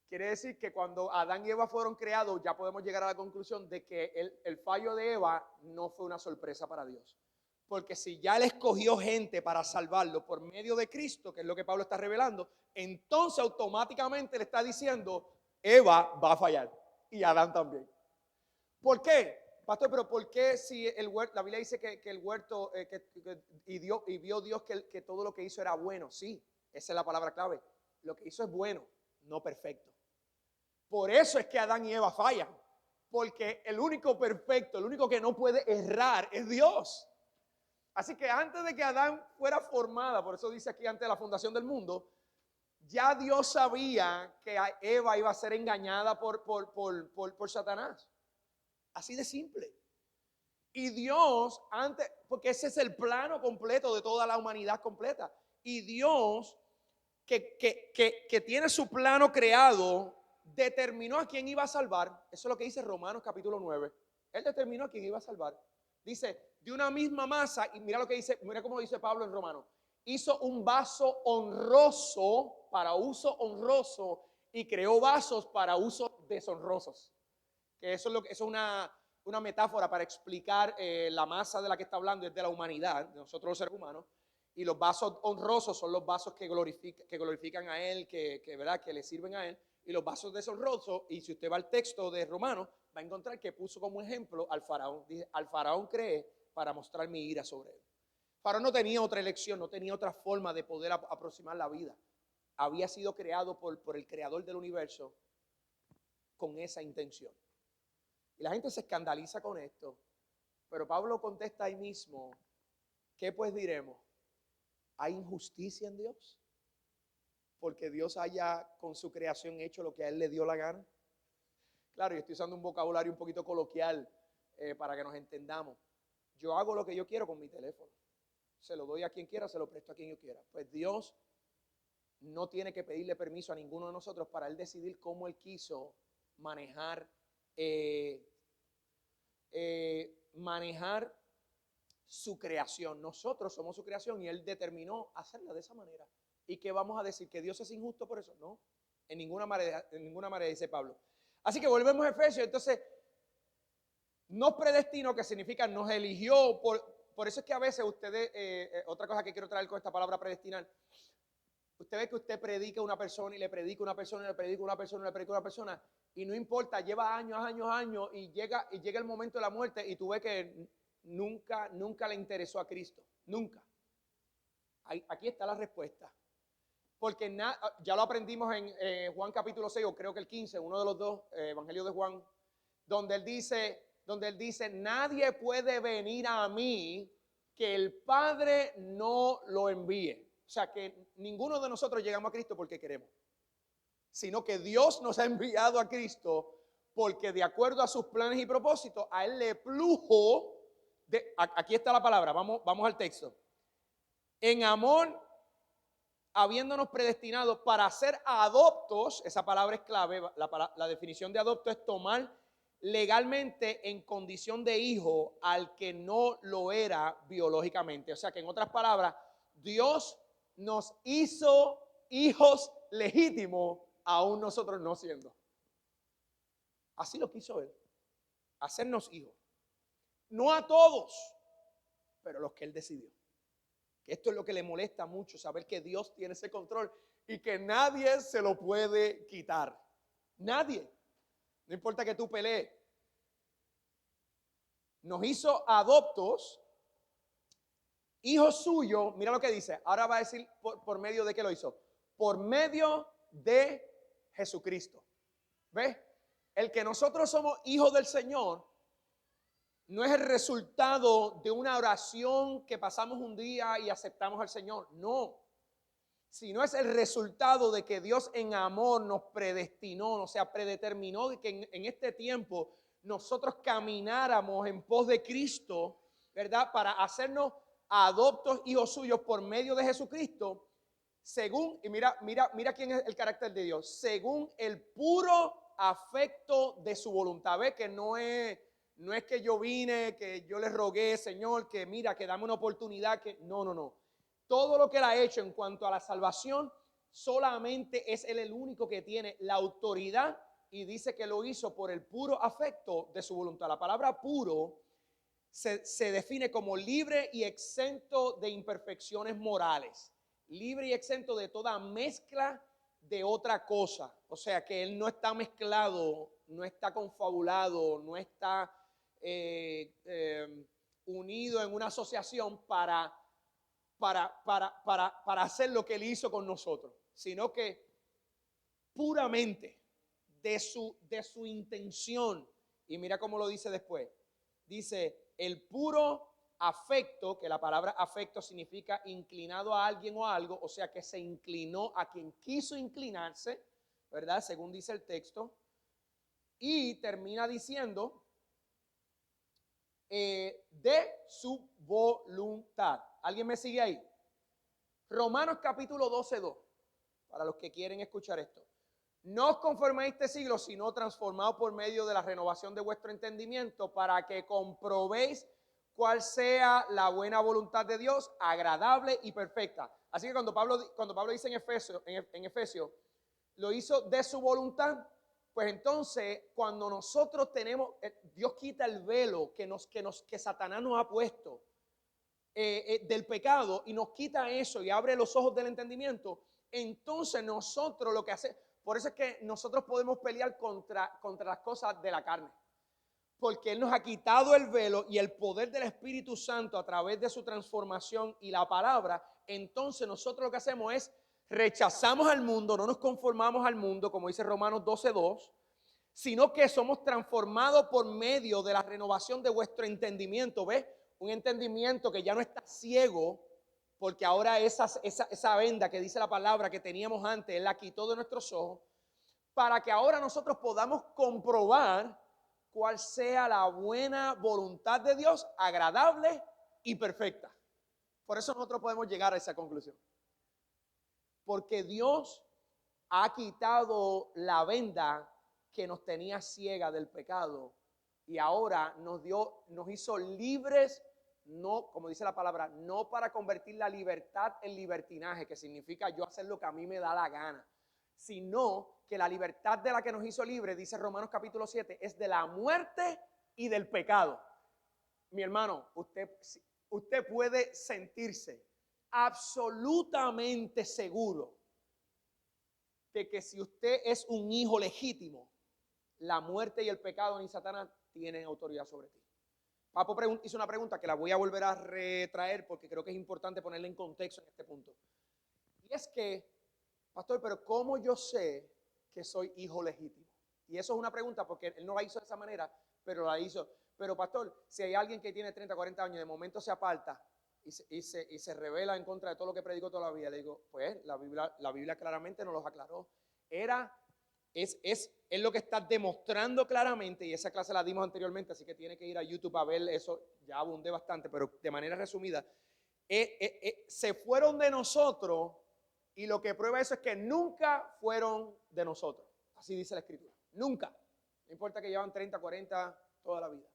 Quiere decir que cuando Adán y Eva fueron creados, ya podemos llegar a la conclusión de que el fallo de Eva no fue una sorpresa para Dios. Porque si ya Él escogió gente para salvarlo por medio de Cristo, que es lo que Pablo está revelando, entonces automáticamente le está diciendo, Eva va a fallar y Adán también. ¿Por qué? Pastor, pero ¿por qué si el huerto, la Biblia dice que el huerto, y vio Dios que todo lo que hizo era bueno? Sí, esa es la palabra clave. Lo que hizo es bueno, no perfecto. Por eso es que Adán y Eva fallan. Porque el único perfecto, el único que no puede errar es Dios. Así que antes de que Adán fuera formada, por eso dice aquí antes de la fundación del mundo, ya Dios sabía que Eva iba a ser engañada por Satanás. Así de simple. Y Dios, antes, porque ese es el plano completo de toda la humanidad completa. Y Dios, que tiene su plano creado, determinó a quién iba a salvar. Eso es lo que dice Romanos capítulo 9. Él determinó a quién iba a salvar. Dice, de una misma masa, y mira lo que dice, mira cómo dice Pablo en Romanos. Hizo un vaso honroso, para uso honroso, y creó vasos para uso deshonrosos. Que eso es una metáfora para explicar la masa de la que está hablando, es de la humanidad, de nosotros los seres humanos. Y los vasos honrosos son los vasos que glorifican a Él, ¿verdad?, que le sirven a Él. Y los vasos deshonrosos, y si usted va al texto de Romanos, va a encontrar que puso como ejemplo al faraón. Dice, al faraón creé para mostrar mi ira sobre él. Faraón no tenía otra elección, no tenía otra forma de poder aproximar la vida. Había sido creado por el creador del universo con esa intención. Y la gente se escandaliza con esto. Pero Pablo contesta ahí mismo, ¿qué pues diremos? ¿Hay injusticia en Dios? Porque Dios haya con su creación hecho lo que a Él le dio la gana. Claro, yo estoy usando un vocabulario un poquito coloquial para que nos entendamos. Yo hago lo que yo quiero con mi teléfono. Se lo doy a quien quiera, se lo presto a quien yo quiera. Pues Dios no tiene que pedirle permiso a ninguno de nosotros para Él decidir cómo Él quiso manejar su creación. Nosotros somos su creación y Él determinó hacerla de esa manera. ¿Y qué vamos a decir? ¿Que Dios es injusto por eso? No, en ninguna manera dice Pablo. Así que volvemos a Efesios. Entonces, nos predestinó, que significa nos eligió. Por eso es que a veces ustedes, otra cosa que quiero traer con esta palabra predestinar, usted ve que usted predica a una persona y le predica a una persona y le predica a una persona y le predica a una persona, y no importa, lleva años y llega el momento de la muerte y tú ves que nunca le interesó a Cristo, nunca. Aquí está la respuesta. Porque ya lo aprendimos en Juan capítulo 6, o creo que el 15, uno de los dos, Evangelio de Juan, donde él dice, nadie puede venir a mí que el Padre no lo envíe. O sea, que ninguno de nosotros llegamos a Cristo porque queremos, sino que Dios nos ha enviado a Cristo porque de acuerdo a sus planes y propósitos, a Él le plujo, aquí está la palabra, vamos al texto. En amor, habiéndonos predestinado para ser adoptos, esa palabra es clave, la definición de adopto es tomar legalmente en condición de hijo al que no lo era biológicamente. O sea que en otras palabras, Dios nos hizo hijos legítimos, aún nosotros no siendo. Así lo quiso Él, hacernos hijos. No a todos, pero los que Él decidió. Que esto es lo que le molesta mucho, saber que Dios tiene ese control y que nadie se lo puede quitar. Nadie. No importa que tú pelees. Nos hizo adoptos, hijos suyos. Mira lo que dice. Ahora va a decir por medio de qué lo hizo. Por medio de Jesucristo. ¿Ves? El que nosotros somos hijos del Señor no es el resultado de una oración que pasamos un día y aceptamos al Señor. No. Sino es el resultado de que Dios en amor nos predestinó, o sea, predeterminó de que en este tiempo nosotros camináramos en pos de Cristo, ¿verdad? Para hacernos adoptos hijos suyos por medio de Jesucristo, según, y mira quién es el carácter de Dios, según el puro afecto de su voluntad. Ve que no es que yo vine, que yo le rogué, Señor, que mira, que dame una oportunidad, que no. Todo lo que Él ha hecho en cuanto a la salvación, solamente es Él el único que tiene la autoridad, y dice que lo hizo por el puro afecto de su voluntad. La palabra puro se define como libre y exento de imperfecciones morales, libre y exento de toda mezcla de otra cosa. O sea que Él no está mezclado, no está confabulado, no está unido en una asociación para hacer lo que Él hizo con nosotros, sino que puramente de su intención. Y mira cómo lo dice después. Dice, el puro afecto, que la palabra afecto significa inclinado a alguien o a algo, o sea que se inclinó a quien quiso inclinarse, ¿verdad? Según dice el texto. Y termina diciendo, de su voluntad. ¿Alguien me sigue ahí? Romanos capítulo 12:2, para los que quieren escuchar esto. No os conforméis a este siglo, sino transformados por medio de la renovación de vuestro entendimiento, para que comprobéis cuál sea la buena voluntad de Dios, agradable y perfecta. Así que cuando Pablo dice en Efesios, lo hizo de su voluntad, pues entonces cuando nosotros tenemos, Dios quita el velo que Satanás nos ha puesto del pecado, y nos quita eso y abre los ojos del entendimiento. Entonces nosotros lo que hacemos, por eso es que nosotros podemos pelear contra las cosas de la carne, porque Él nos ha quitado el velo y el poder del Espíritu Santo a través de su transformación y la palabra. Entonces nosotros lo que hacemos es rechazamos al mundo, no nos conformamos al mundo, como dice Romanos 12:2, sino que somos transformados por medio de la renovación de vuestro entendimiento. ¿Ves? Un entendimiento que ya no está ciego, porque ahora esa venda que dice la palabra que teníamos antes, Él la quitó de nuestros ojos, para que ahora nosotros podamos comprobar cuál sea la buena voluntad de Dios, agradable y perfecta. Por eso nosotros podemos llegar a esa conclusión. Porque Dios ha quitado la venda que nos tenía ciega del pecado, y ahora nos hizo libres, no, como dice la palabra, no para convertir la libertad en libertinaje, que significa yo hacer lo que a mí me da la gana, sino que la libertad de la que nos hizo libre, dice Romanos capítulo 7, es de la muerte y del pecado. Mi hermano, usted puede sentirse absolutamente seguro de que si usted es un hijo legítimo, la muerte y el pecado ni Satanás tienen autoridad sobre ti. Papo hizo una pregunta que la voy a volver a retraer porque creo que es importante ponerla en contexto en este punto. Y es que Pastor, pero ¿cómo yo sé que soy hijo legítimo? Y eso es una pregunta porque él no la hizo de esa manera, pero la hizo. Pero pastor, si hay alguien que tiene 30, 40 años y de momento se aparta y se revela en contra de todo lo que predicó toda la vida, le digo, pues la Biblia claramente nos los aclaró. Es lo que está demostrando claramente, y esa clase la dimos anteriormente, así que tiene que ir a YouTube a ver eso, ya abundé bastante, pero de manera resumida, se fueron de nosotros y lo que prueba eso es que nunca fueron de nosotros. Así dice la Escritura. Nunca. No importa que llevan 30, 40, toda la vida.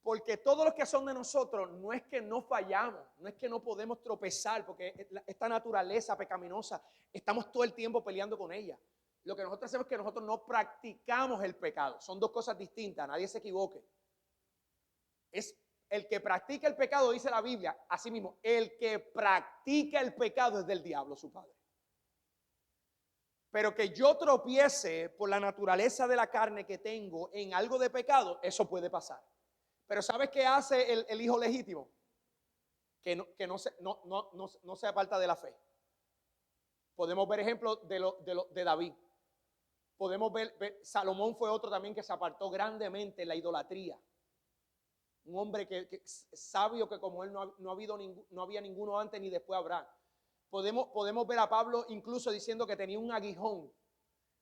Porque todos los que son de nosotros no es que no fallamos, no es que no podemos tropezar, porque esta naturaleza pecaminosa, estamos todo el tiempo peleando con ella. Lo que nosotros hacemos es que nosotros no practicamos el pecado. Son dos cosas distintas, nadie se equivoque. Es el que practica el pecado, dice la Biblia, así mismo, el que practica el pecado es del diablo, su padre. Pero que yo tropiece por la naturaleza de la carne que tengo en algo de pecado, eso puede pasar. Pero ¿sabes qué hace el hijo legítimo? Que no se aparta de la fe. Podemos ver ejemplos de David. Podemos ver, Salomón fue otro también que se apartó grandemente en la idolatría. Un hombre que sabio que como él no había ninguno antes ni después habrá. Podemos ver a Pablo incluso diciendo que tenía un aguijón.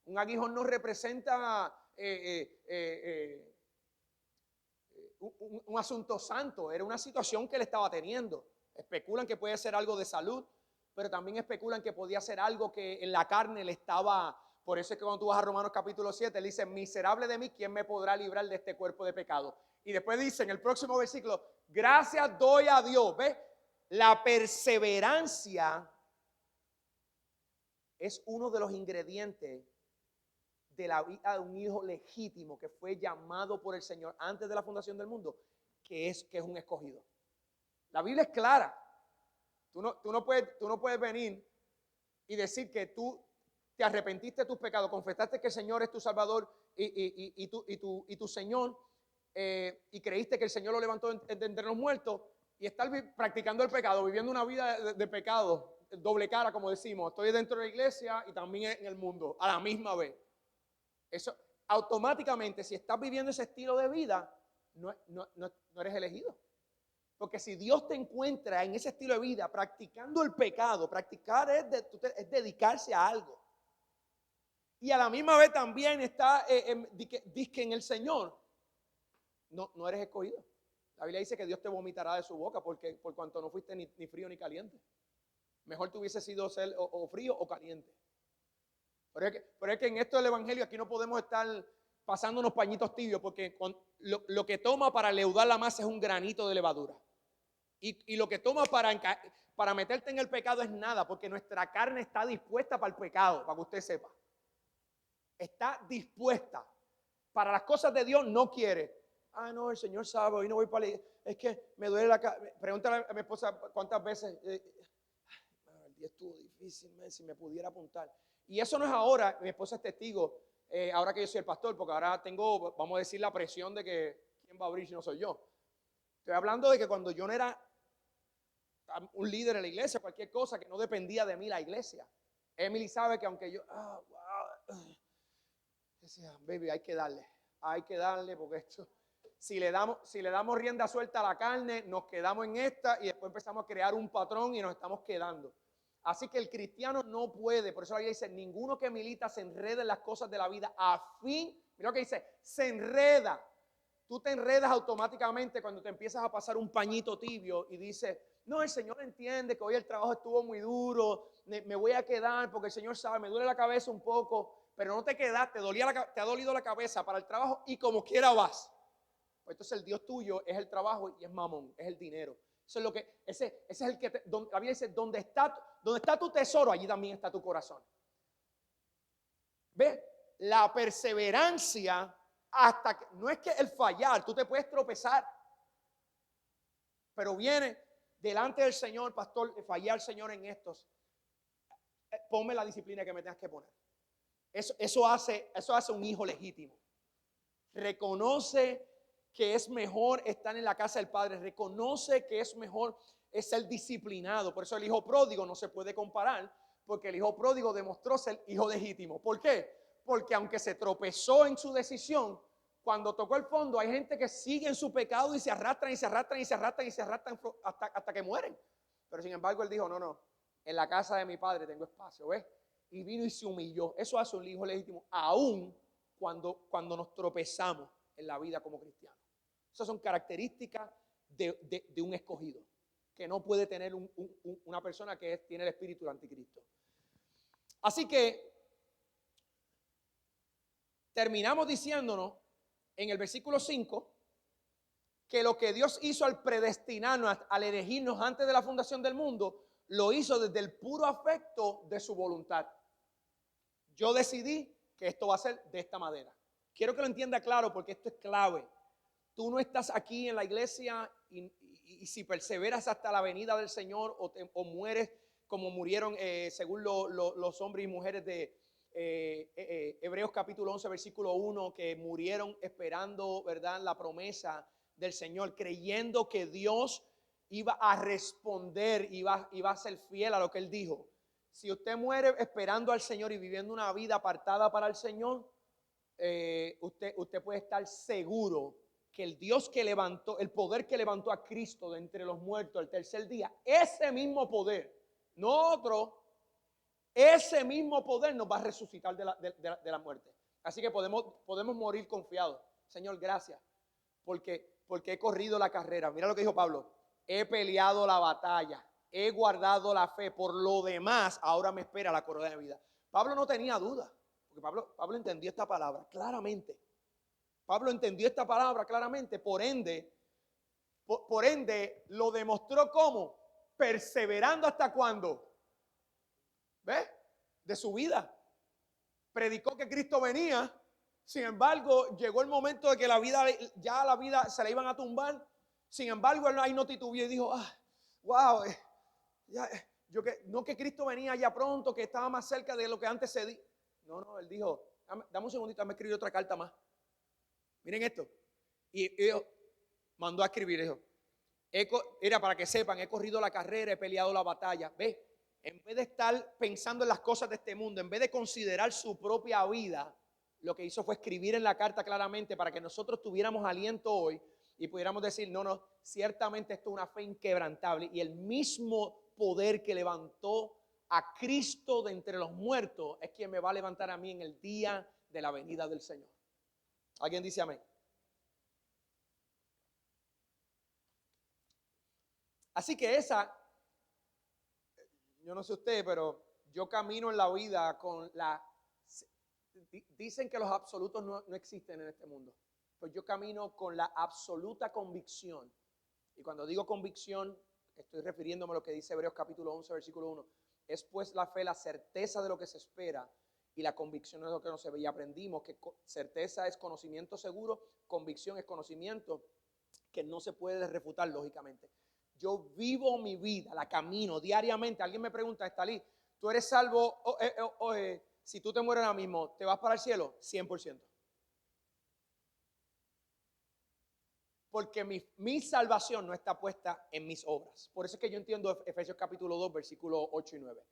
Un aguijón no representa un asunto santo, era una situación que él estaba teniendo. Especulan que puede ser algo de salud, pero también especulan que podía ser algo que en la carne le estaba. Por eso es que cuando tú vas a Romanos capítulo 7, él dice, miserable de mí, ¿quién me podrá librar de este cuerpo de pecado? Y después dice en el próximo versículo, gracias doy a Dios. ¿Ves? La perseverancia es uno de los ingredientes de la vida de un hijo legítimo que fue llamado por el Señor antes de la fundación del mundo, que es un escogido. La Biblia es clara. Tú no puedes venir y decir que tú te arrepentiste de tus pecados, confesaste que el Señor es tu Salvador y tu Señor, y creíste que el Señor lo levantó entre los muertos, y estar practicando el pecado, viviendo una vida de pecado, doble cara, como decimos. Estoy dentro de la iglesia y también en el mundo, a la misma vez. Eso automáticamente, si estás viviendo ese estilo de vida, no eres elegido. Porque si Dios te encuentra en ese estilo de vida, practicando el pecado, practicar es dedicarse a algo. Y a la misma vez también está, dice en el Señor, no eres escogido. La Biblia dice que Dios te vomitará de su boca por cuanto no fuiste ni frío ni caliente. Mejor te hubiese sido ser o frío o caliente. Pero es que en esto del evangelio aquí no podemos estar pasando unos pañitos tibios, porque lo que toma para leudar la masa es un granito de levadura. Y lo que toma para meterte en el pecado es nada, porque nuestra carne está dispuesta para el pecado, para que usted sepa. Está dispuesta. Para las cosas de Dios no quiere. Ah, no, el Señor sabe, hoy no voy para la iglesia. Es que me duele la cabeza. Pregúntale a mi esposa cuántas veces. El día estuvo difícil, si me pudiera apuntar. Y eso no es ahora, mi esposa es testigo, ahora que yo soy el pastor, porque ahora tengo, vamos a decir, la presión de que quién va a abrir si no soy yo. Estoy hablando de que cuando yo no era un líder en la iglesia, cualquier cosa, que no dependía de mí la iglesia. Emily sabe que aunque yo, decía, baby, hay que darle, porque esto, si le damos rienda suelta a la carne, nos quedamos en esta y después empezamos a crear un patrón y nos estamos quedando. Así que el cristiano no puede, por eso la Biblia dice, ninguno que milita se enreda en las cosas de la vida mira lo que dice, se enreda. Tú te enredas automáticamente cuando te empiezas a pasar un pañito tibio y dices, no, el Señor entiende que hoy el trabajo estuvo muy duro, me voy a quedar porque el Señor sabe, me duele la cabeza un poco, pero no te quedaste, te ha dolido la cabeza para el trabajo y como quiera vas. Pues entonces el Dios tuyo es el trabajo y es mamón, es el dinero. Eso es lo que, ese es el que, la Biblia dice, donde está tu tesoro, allí también está tu corazón. ¿Ves? La perseverancia hasta que, no es que el fallar, tú te puedes tropezar, pero viene delante del Señor, pastor, fallar, Señor, en estos. Ponme la disciplina que me tengas que poner. Eso hace un hijo legítimo. Reconoce que es mejor estar en la casa del Padre. Reconoce que es mejor ser disciplinado. Por eso el hijo pródigo no se puede comparar, Porque el hijo pródigo demostró ser hijo legítimo. ¿Por qué? Porque aunque se tropezó en su decisión, cuando tocó el fondo hay gente que sigue en su pecado y se arrastran y se arrastran y se arrastran y se arrastran hasta que mueren. Pero sin embargo él dijo, no, en la casa de mi padre tengo espacio, ¿ves? Y vino y se humilló. Eso hace un hijo legítimo, aún cuando nos tropezamos en la vida como cristianos. Esas son características de un escogido, que no puede tener una persona que tiene el espíritu del anticristo. Así que terminamos diciéndonos en el versículo 5 que lo que Dios hizo al predestinarnos, al elegirnos antes de la fundación del mundo, lo hizo desde el puro afecto de su voluntad. Yo decidí que esto va a ser de esta manera. Quiero que lo entienda claro porque esto es clave. Tú no estás aquí en la iglesia y si perseveras hasta la venida del Señor o mueres como murieron según los hombres y mujeres de Hebreos capítulo 11 versículo 1, que murieron esperando, ¿verdad?, la promesa del Señor, creyendo que Dios iba a responder, iba a ser fiel a lo que Él dijo. Si usted muere esperando al Señor y viviendo una vida apartada para el Señor, usted puede estar seguro que el Dios que levantó, el poder que levantó a Cristo de entre los muertos el tercer día, ese mismo poder, no otro, ese mismo poder nos va a resucitar de la muerte. Así que podemos morir confiados. Señor, gracias, porque he corrido la carrera. Mira lo que dijo Pablo: he peleado la batalla, he guardado la fe, por lo demás ahora me espera la corona de vida. Pablo no tenía duda, porque Pablo entendió esta palabra claramente. Pablo entendió esta palabra claramente, por ende lo demostró como perseverando hasta cuándo. ¿Ves? De su vida. Predicó que Cristo venía. Sin embargo, llegó el momento de que la vida se la iban a tumbar. Sin embargo, él ahí no titubeó y dijo, wow, no que Cristo venía ya pronto, que estaba más cerca de lo que antes se di. No, él dijo, dame un segundito, dame escribir otra carta más. Miren esto. Y mandó a escribir, dijo, era para que sepan, he corrido la carrera, he peleado la batalla. ¿Ves? En vez de estar pensando en las cosas de este mundo, en vez de considerar su propia vida, lo que hizo fue escribir en la carta claramente para que nosotros tuviéramos aliento hoy y pudiéramos decir, no, ciertamente esto es una fe inquebrantable. Y el mismo poder que levantó a Cristo de entre los muertos es quien me va a levantar a mí en el día de la venida del Señor. ¿Alguien dice amén? Así que yo no sé usted, pero yo camino en la vida con dicen que los absolutos no existen en este mundo. Pues yo camino con la absoluta convicción. Y cuando digo convicción, estoy refiriéndome a lo que dice Hebreos capítulo 11, versículo 1. Es pues la fe, la certeza de lo que se espera, y la convicción es lo que no se ve. Y aprendimos que certeza es conocimiento seguro, convicción es conocimiento que no se puede refutar lógicamente. Yo vivo mi vida, la camino diariamente. Alguien me pregunta, Estalí, ¿tú eres salvo? Si tú te mueres ahora mismo, ¿te vas para el cielo? 100%. Porque mi salvación no está puesta en mis obras. Por eso es que yo entiendo Efesios capítulo 2, versículos 8 y 9.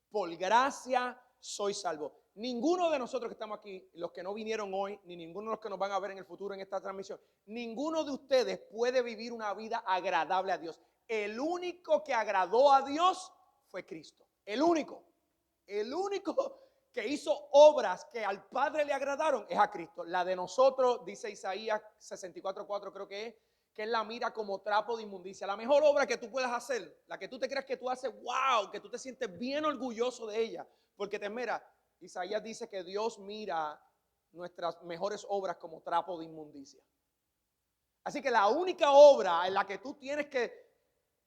Por gracia soy salvo. Ninguno de nosotros que estamos aquí, los que no vinieron hoy, ni ninguno de los que nos van a ver en el futuro en esta transmisión, ninguno de ustedes puede vivir una vida agradable a Dios. El único que agradó a Dios fue Cristo. El único que hizo obras que al Padre le agradaron es a Cristo. La de nosotros, dice Isaías 64:4, creo que es la mira como trapo de inmundicia. La mejor obra que tú puedas hacer, la que tú te creas que tú haces, wow, que tú te sientes bien orgulloso de ella, porque te mira. Isaías dice que Dios mira nuestras mejores obras como trapo de inmundicia. Así que la única obra en la que tú tienes que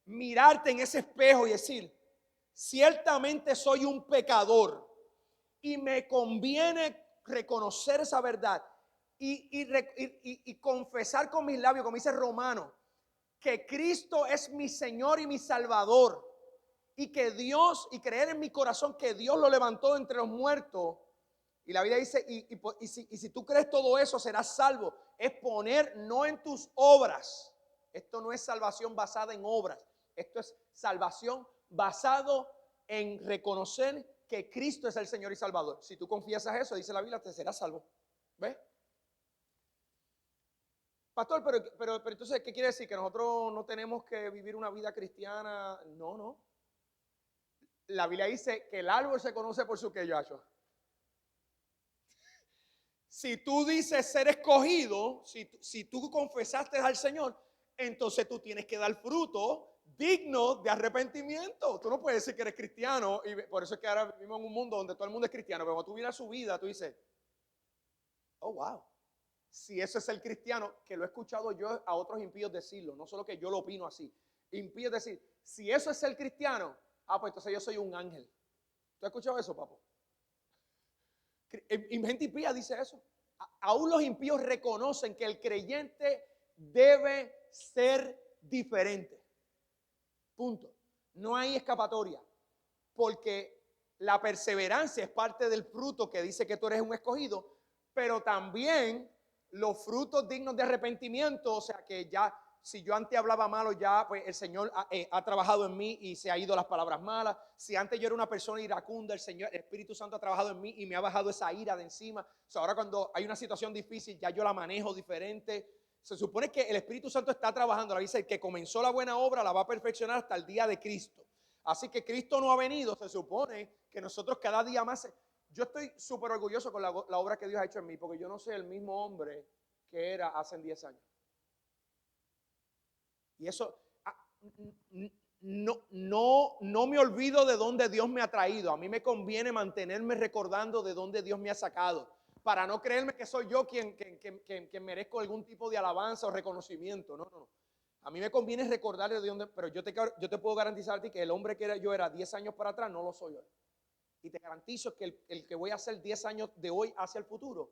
mirarte en ese espejo y decir, ciertamente soy un pecador y me conviene reconocer esa verdad y confesar con mis labios, como dice Romano, que Cristo es mi Señor y mi Salvador, y que Dios, y creer en mi corazón que Dios lo levantó entre los muertos. Y la Biblia dice, y si tú crees todo eso, serás salvo. Es poner no en tus obras. Esto no es salvación basada en obras. Esto es salvación basado en reconocer que Cristo es el Señor y Salvador. Si tú confiesas eso, dice la Biblia, te serás salvo. ¿Ves? Pastor, pero entonces, ¿qué quiere decir? ¿Que nosotros no tenemos que vivir una vida cristiana? No, no. La Biblia dice que el árbol se conoce por su queyacho. Si tú dices ser escogido, si tú confesaste al Señor, entonces tú tienes que dar fruto digno de arrepentimiento. Tú no puedes decir que eres cristiano, y por eso es que ahora vivimos en un mundo donde todo el mundo es cristiano, pero cuando tú miras su vida, tú dices, oh, wow. Si eso es el cristiano, que lo he escuchado yo a otros impíos decirlo, no solo que yo lo opino así. Impíos decir, si eso es el cristiano, pues entonces yo soy un ángel. ¿Tú has escuchado eso, papo? Gente impía dice eso. Aún los impíos reconocen que el creyente debe ser diferente. Punto. No hay escapatoria. Porque la perseverancia es parte del fruto que dice que tú eres un escogido, pero también los frutos dignos de arrepentimiento, o sea que ya, si yo antes hablaba malo, ya pues el Señor ha trabajado en mí y se ha ido las palabras malas. Si antes yo era una persona iracunda, el Espíritu Santo ha trabajado en mí y me ha bajado esa ira de encima. O sea, ahora cuando hay una situación difícil, ya yo la manejo diferente. Se supone que el Espíritu Santo está trabajando. La dice, el que comenzó la buena obra la va a perfeccionar hasta el día de Cristo. Así que Cristo no ha venido, se supone que nosotros cada día más... Yo estoy súper orgulloso con la obra que Dios ha hecho en mí, porque yo no soy el mismo hombre que era hace 10 años. Y eso, no me olvido de dónde Dios me ha traído. A mí me conviene mantenerme recordando de dónde Dios me ha sacado, para no creerme que soy yo quien merezco algún tipo de alabanza o reconocimiento. No. A mí me conviene recordar de dónde, pero yo te puedo garantizar a ti que el hombre que yo era 10 años para atrás no lo soy hoy. Y te garantizo que el que voy a hacer 10 años de hoy hacia el futuro,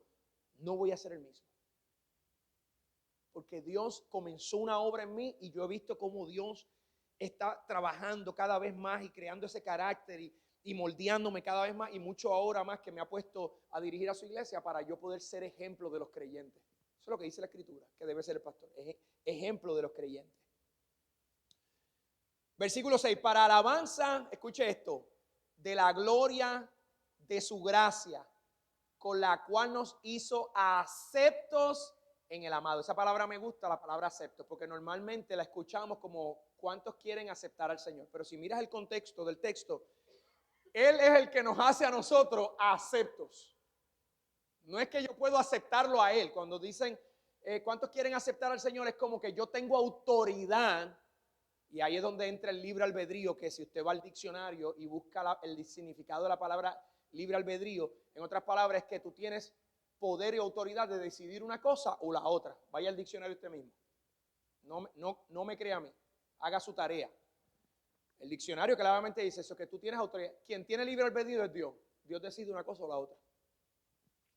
no voy a ser el mismo. Porque Dios comenzó una obra en mí y yo he visto cómo Dios está trabajando cada vez más y creando ese carácter y moldeándome cada vez más, y mucho ahora más que me ha puesto a dirigir a su iglesia para yo poder ser ejemplo de los creyentes. Eso es lo que dice la Escritura, que debe ser el pastor, ejemplo de los creyentes. Versículo 6, para alabanza, escuche esto, de la gloria de su gracia, con la cual nos hizo aceptos en el amado. Esa palabra me gusta, la palabra aceptos, porque normalmente la escuchamos como cuántos quieren aceptar al Señor. Pero si miras el contexto del texto, Él es el que nos hace a nosotros aceptos. No es que yo puedo aceptarlo a Él. Cuando dicen cuántos quieren aceptar al Señor, es como que yo tengo autoridad. Y ahí es donde entra el libre albedrío, que si usted va al diccionario y busca el significado de la palabra libre albedrío, en otras palabras es que tú tienes poder y autoridad de decidir una cosa o la otra. Vaya al diccionario usted mismo. No me crea a mí. Haga su tarea. El diccionario claramente dice eso, que tú tienes autoridad. Quien tiene libre albedrío es Dios. Dios decide una cosa o la otra.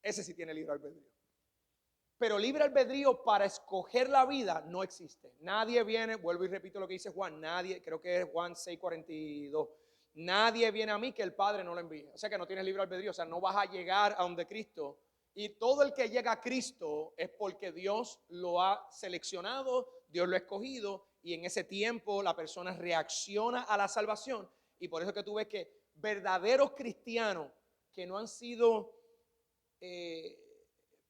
Ese sí tiene libre albedrío. Pero libre albedrío para escoger la vida no existe. Nadie viene, vuelvo y repito lo que dice Juan, nadie, creo que es Juan 6:42. Nadie viene a mí que el Padre no lo envíe. O sea que no tienes libre albedrío, o sea, no vas a llegar a donde Cristo. Y todo el que llega a Cristo es porque Dios lo ha seleccionado, Dios lo ha escogido, y en ese tiempo la persona reacciona a la salvación. Y por eso que tú ves que verdaderos cristianos que no han sido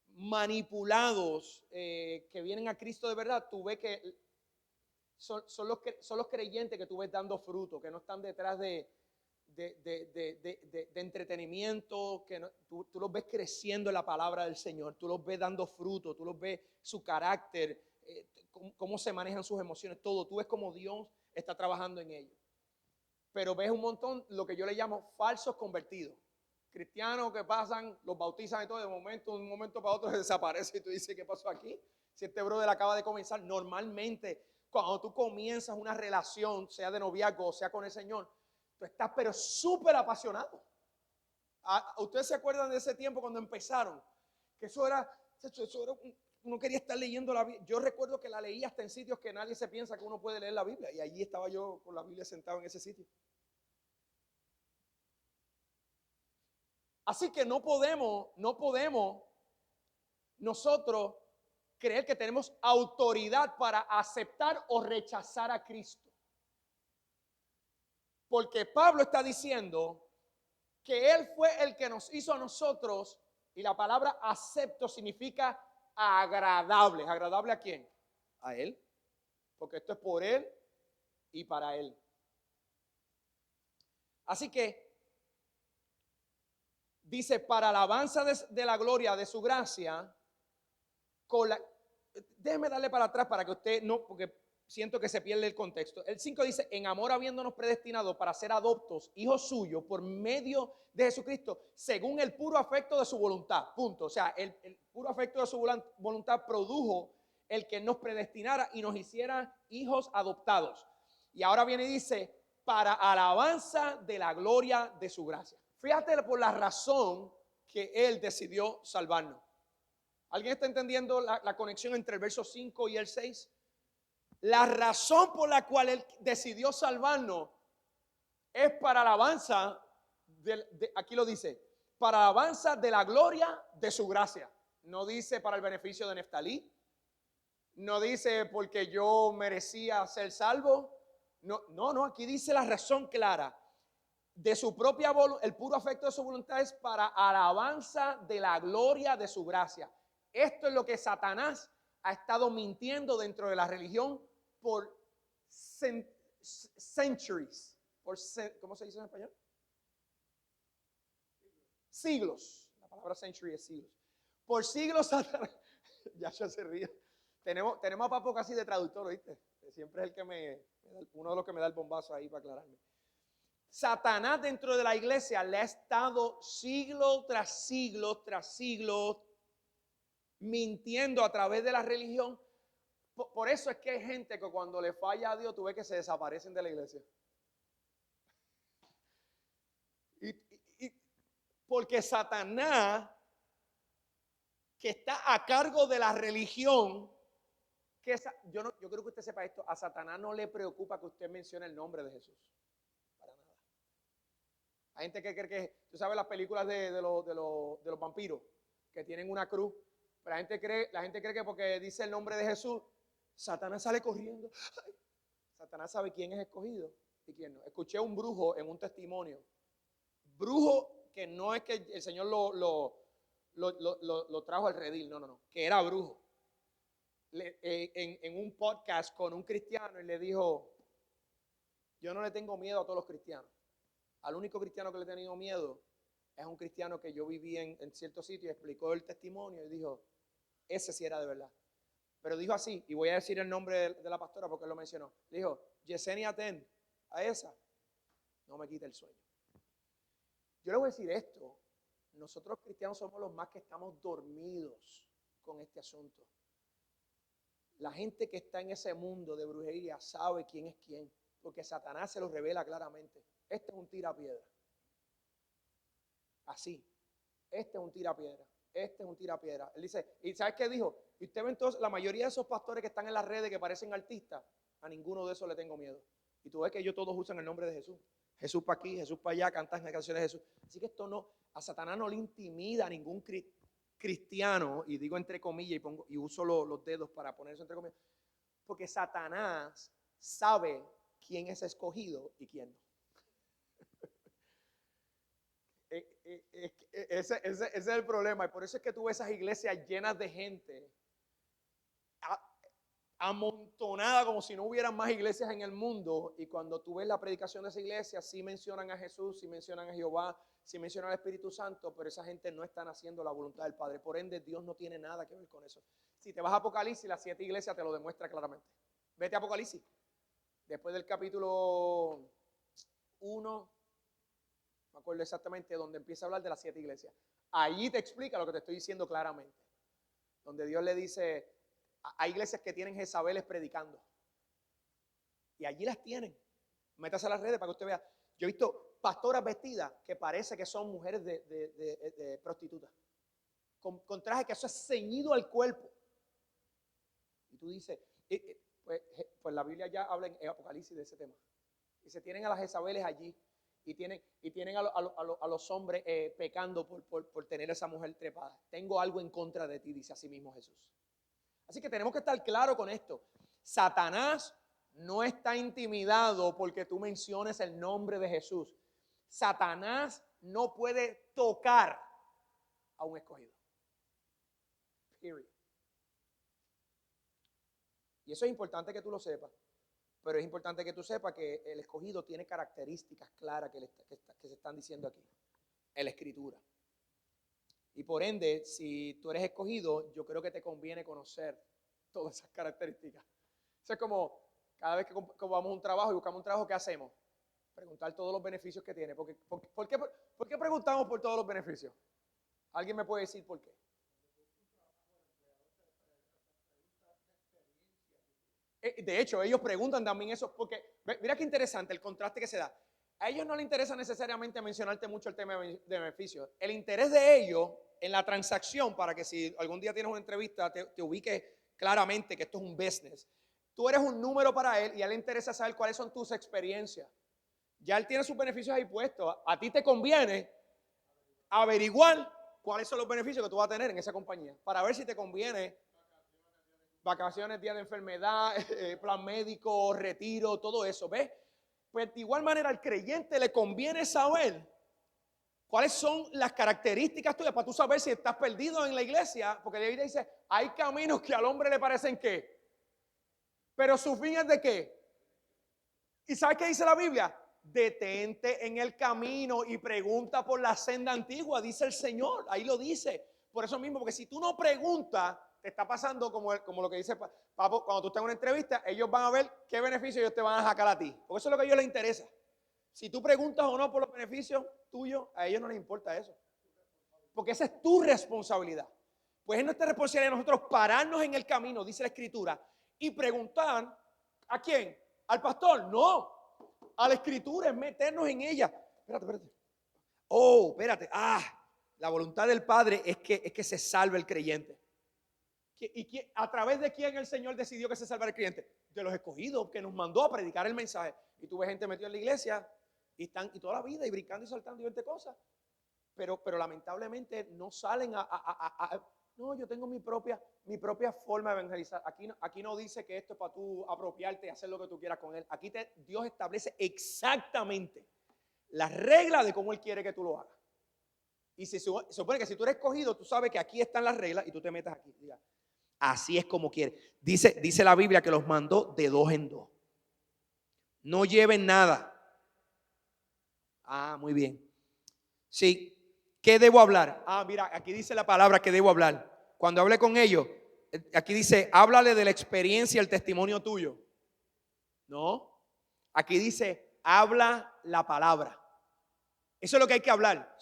manipulados, que vienen a Cristo de verdad, tú ves que son los creyentes que tú ves dando fruto, que no están detrás de entretenimiento, que no, tú los ves creciendo en la palabra del Señor, tú los ves dando fruto, tú los ves su carácter, cómo se manejan sus emociones, todo, tú ves cómo Dios está trabajando en ellos. Pero ves un montón, lo que yo le llamo falsos convertidos, cristianos que pasan, los bautizan y todo, de un momento para otro se desaparece y tú dices, ¿qué pasó aquí? Si este brother acaba de comenzar. Normalmente, cuando tú comienzas una relación, sea de noviazgo o sea con el Señor, tú estás pero súper apasionado. ¿Ustedes se acuerdan de ese tiempo cuando empezaron? Que eso era uno quería estar leyendo la Biblia. Yo recuerdo que la leí hasta en sitios que nadie se piensa que uno puede leer la Biblia. Y allí estaba yo con la Biblia sentado en ese sitio. Así que no podemos nosotros creer que tenemos autoridad para aceptar o rechazar a Cristo. Porque Pablo está diciendo que Él fue el que nos hizo a nosotros, y la palabra acepto significa agradable. ¿Agradable a quién? A Él, porque esto es por Él y para Él. Así que dice, para alabanza de la gloria de su gracia, déjeme darle para atrás para que usted no, porque siento que se pierde el contexto. El 5 dice, en amor habiéndonos predestinado para ser adoptos, hijos suyos, por medio de Jesucristo, según el puro afecto de su voluntad. Punto. O sea, el puro afecto de su voluntad produjo el que nos predestinara y nos hiciera hijos adoptados. Y ahora viene y dice, para alabanza de la gloria de su gracia. Fíjate por la razón que Él decidió salvarnos. ¿Alguien está entendiendo la conexión entre el verso 5 y el 6? La razón por la cual Él decidió salvarnos es para alabanza, aquí lo dice, para alabanza de la gloria de su gracia. No dice para el beneficio de Neftalí. No dice porque yo merecía ser salvo. No, aquí dice la razón clara. De su propia voluntad, el puro afecto de su voluntad es para alabanza de la gloria de su gracia. Esto es lo que Satanás ha estado mintiendo dentro de la religión por centuries. ¿Cómo se dice en español? Siglos. La palabra century es siglos. Por siglos Satanás. Ya se ríe. Tenemos a Papo casi de traductor, ¿oíste? Siempre es el que uno de los que me da el bombazo ahí para aclararme. Satanás dentro de la iglesia le ha estado siglo tras siglo tras siglo mintiendo a través de la religión. Por eso es que hay gente que cuando le falla a Dios, tú ves que se desaparecen de la iglesia. Porque Satanás, que está a cargo de la religión, yo creo que usted sepa esto, a Satanás no le preocupa que usted mencione el nombre de Jesús. Para nada. Hay gente que cree que, tú sabes las películas de los vampiros, que tienen una cruz. Pero la gente cree que porque dice el nombre de Jesús, Satanás sale corriendo. Ay, Satanás sabe quién es escogido y quién no. Escuché un brujo en un testimonio. Brujo que no es que el Señor lo trajo al redil, no, que era brujo. En un podcast con un cristiano y le dijo, yo no le tengo miedo a todos los cristianos. Al único cristiano que le he tenido miedo es un cristiano que yo viví en cierto sitio y explicó el testimonio y dijo, ese sí era de verdad. Pero dijo así, y voy a decir el nombre de la pastora porque él lo mencionó. Dijo, Yesenia Ten, a esa no me quita el sueño. Yo le voy a decir esto, nosotros cristianos somos los más que estamos dormidos con este asunto. La gente que está en ese mundo de brujería sabe quién es quién, porque Satanás se lo revela claramente. Este es un tirapiedra. Así. Este es un tirapiedra. Este es un tirapiedra. Él dice, ¿y sabes qué dijo? Y usted ve entonces, la mayoría de esos pastores que están en las redes que parecen artistas, a ninguno de esos le tengo miedo. Y tú ves que ellos todos usan el nombre de Jesús. Jesús para aquí, Jesús para allá, cantan canciones de Jesús. Así que esto no, a Satanás no le intimida a ningún cristiano, y digo entre comillas y uso los dedos para poner eso entre comillas, porque Satanás sabe quién es escogido y quién no. Ese es el problema, y por eso es que tú ves esas iglesias llenas de gente amontonada como si no hubieran más iglesias en el mundo, y cuando tú ves la predicación de esa iglesia, sí mencionan a Jesús, sí mencionan a Jehová, sí mencionan al Espíritu Santo, pero esa gente no están haciendo la voluntad del Padre, por ende Dios no tiene nada que ver con eso. Si te vas a Apocalipsis, las 7 iglesias te lo demuestra claramente. Vete a Apocalipsis, después del capítulo 1, me acuerdo exactamente donde empieza a hablar de las 7 iglesias. Allí te explica lo que te estoy diciendo claramente, donde Dios le dice, hay iglesias que tienen Jezabeles predicando, y allí las tienen. Métase a las redes para que usted vea. Yo he visto pastoras vestidas que parece que son mujeres de prostitutas, con traje que eso es ceñido al cuerpo. Y tú dices, pues la Biblia ya habla en Apocalipsis de ese tema. Y se tienen a las Jezabeles allí, y tienen a los hombres pecando por tener a esa mujer trepada. Tengo algo en contra de ti, dice así mismo Jesús. Así que tenemos que estar claros con esto. Satanás no está intimidado porque tú menciones el nombre de Jesús. Satanás no puede tocar a un escogido. Period. Y eso es importante que tú lo sepas. Pero es importante que tú sepas que el escogido tiene características claras que se están diciendo aquí, en la Escritura. Y por ende, si tú eres escogido, yo creo que te conviene conocer todas esas características. Eso es como cada vez que vamos a un trabajo y buscamos un trabajo, ¿qué hacemos? Preguntar todos los beneficios que tiene. ¿Por qué preguntamos por todos los beneficios? ¿Alguien me puede decir por qué? De hecho, ellos preguntan también eso, porque mira qué interesante el contraste que se da. A ellos no les interesa necesariamente mencionarte mucho el tema de beneficios. El interés de ellos en la transacción, para que si algún día tienes una entrevista, te ubiques claramente que esto es un business. Tú eres un número para él y a él le interesa saber cuáles son tus experiencias. Ya él tiene sus beneficios ahí puestos. A ti te conviene averiguar cuáles son los beneficios que tú vas a tener en esa compañía, para ver si te conviene vacaciones, días de enfermedad, plan médico, retiro, todo eso, ¿ves? Pues de igual manera al creyente le conviene saber cuáles son las características tuyas para tú saber si estás perdido en la iglesia, porque David dice, hay caminos que al hombre le parecen ¿qué? Pero su fin es ¿de qué? ¿Y sabes qué dice la Biblia? Detente en el camino y pregunta por la senda antigua, dice el Señor, ahí lo dice. Por eso mismo, porque si tú no preguntas, te está pasando como lo que dice Papo, cuando tú estás en una entrevista, ellos van a ver qué beneficios ellos te van a sacar a ti. Porque eso es lo que a ellos les interesa. Si tú preguntas o no por los beneficios tuyos, a ellos no les importa eso. Porque esa es tu responsabilidad. Pues es nuestra responsabilidad nosotros pararnos en el camino, dice la Escritura, y preguntar, ¿a quién? ¿Al pastor? No. A la Escritura es meternos en ella. Espérate. Oh, espérate. La voluntad del Padre es que se salve el creyente. ¿Y a través de quién el Señor decidió que se salvara el creyente? De los escogidos, que nos mandó a predicar el mensaje. Y tú ves gente metida en la iglesia y toda la vida y brincando y saltando y 20 cosas. Pero lamentablemente no salen no, yo tengo mi propia forma de evangelizar. Aquí no dice que esto es para tú apropiarte y hacer lo que tú quieras con él. Aquí Dios establece exactamente las reglas de cómo él quiere que tú lo hagas. Y se supone que si tú eres escogido, tú sabes que aquí están las reglas y tú te metas aquí. Diga, así es como quiere. Dice la Biblia que los mandó de 2 en 2. No lleven nada. Muy bien. Sí. ¿Qué debo hablar? Mira, aquí dice la palabra que debo hablar. Cuando hable con ellos, aquí dice, háblale de la experiencia, el testimonio tuyo. No. Aquí dice, habla la palabra. Eso es lo que hay que hablar.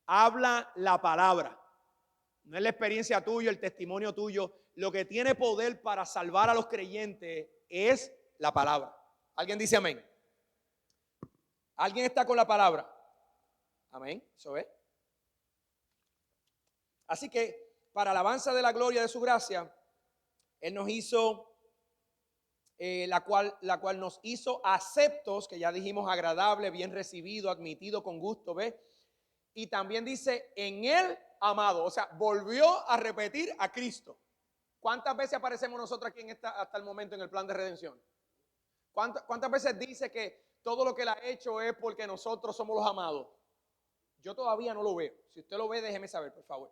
Habla la palabra. No es la experiencia tuya, el testimonio tuyo. Lo que tiene poder para salvar a los creyentes es la palabra. ¿Alguien dice amén? ¿Alguien está con la palabra? Amén. Eso es. Así que para alabanza de la gloria de su gracia, Él nos hizo, la cual nos hizo aceptos, que ya dijimos agradable, bien recibido, admitido con gusto, ¿ves? Y también dice en Él amado, o sea, volvió a repetir a Cristo. ¿Cuántas veces aparecemos nosotros aquí hasta el momento en el plan de redención? ¿Cuántas veces dice que todo lo que Él ha hecho es porque nosotros somos los amados? Yo todavía no lo veo. Si usted lo ve, déjeme saber, por favor.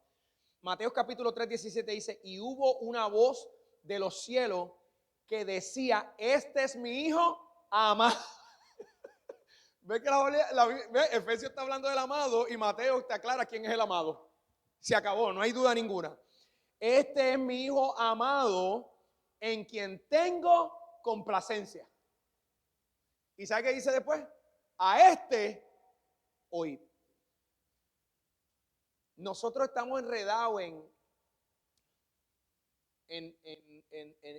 Mateo capítulo 3, 17 dice, y hubo una voz de los cielos que decía, este es mi hijo amado. ¿Ve que Efesios está hablando del amado y Mateo te aclara quién es el amado? Se acabó, no hay duda ninguna. Este es mi hijo amado en quien tengo complacencia. ¿Y sabe qué dice después? A este oíd. Nosotros estamos enredados en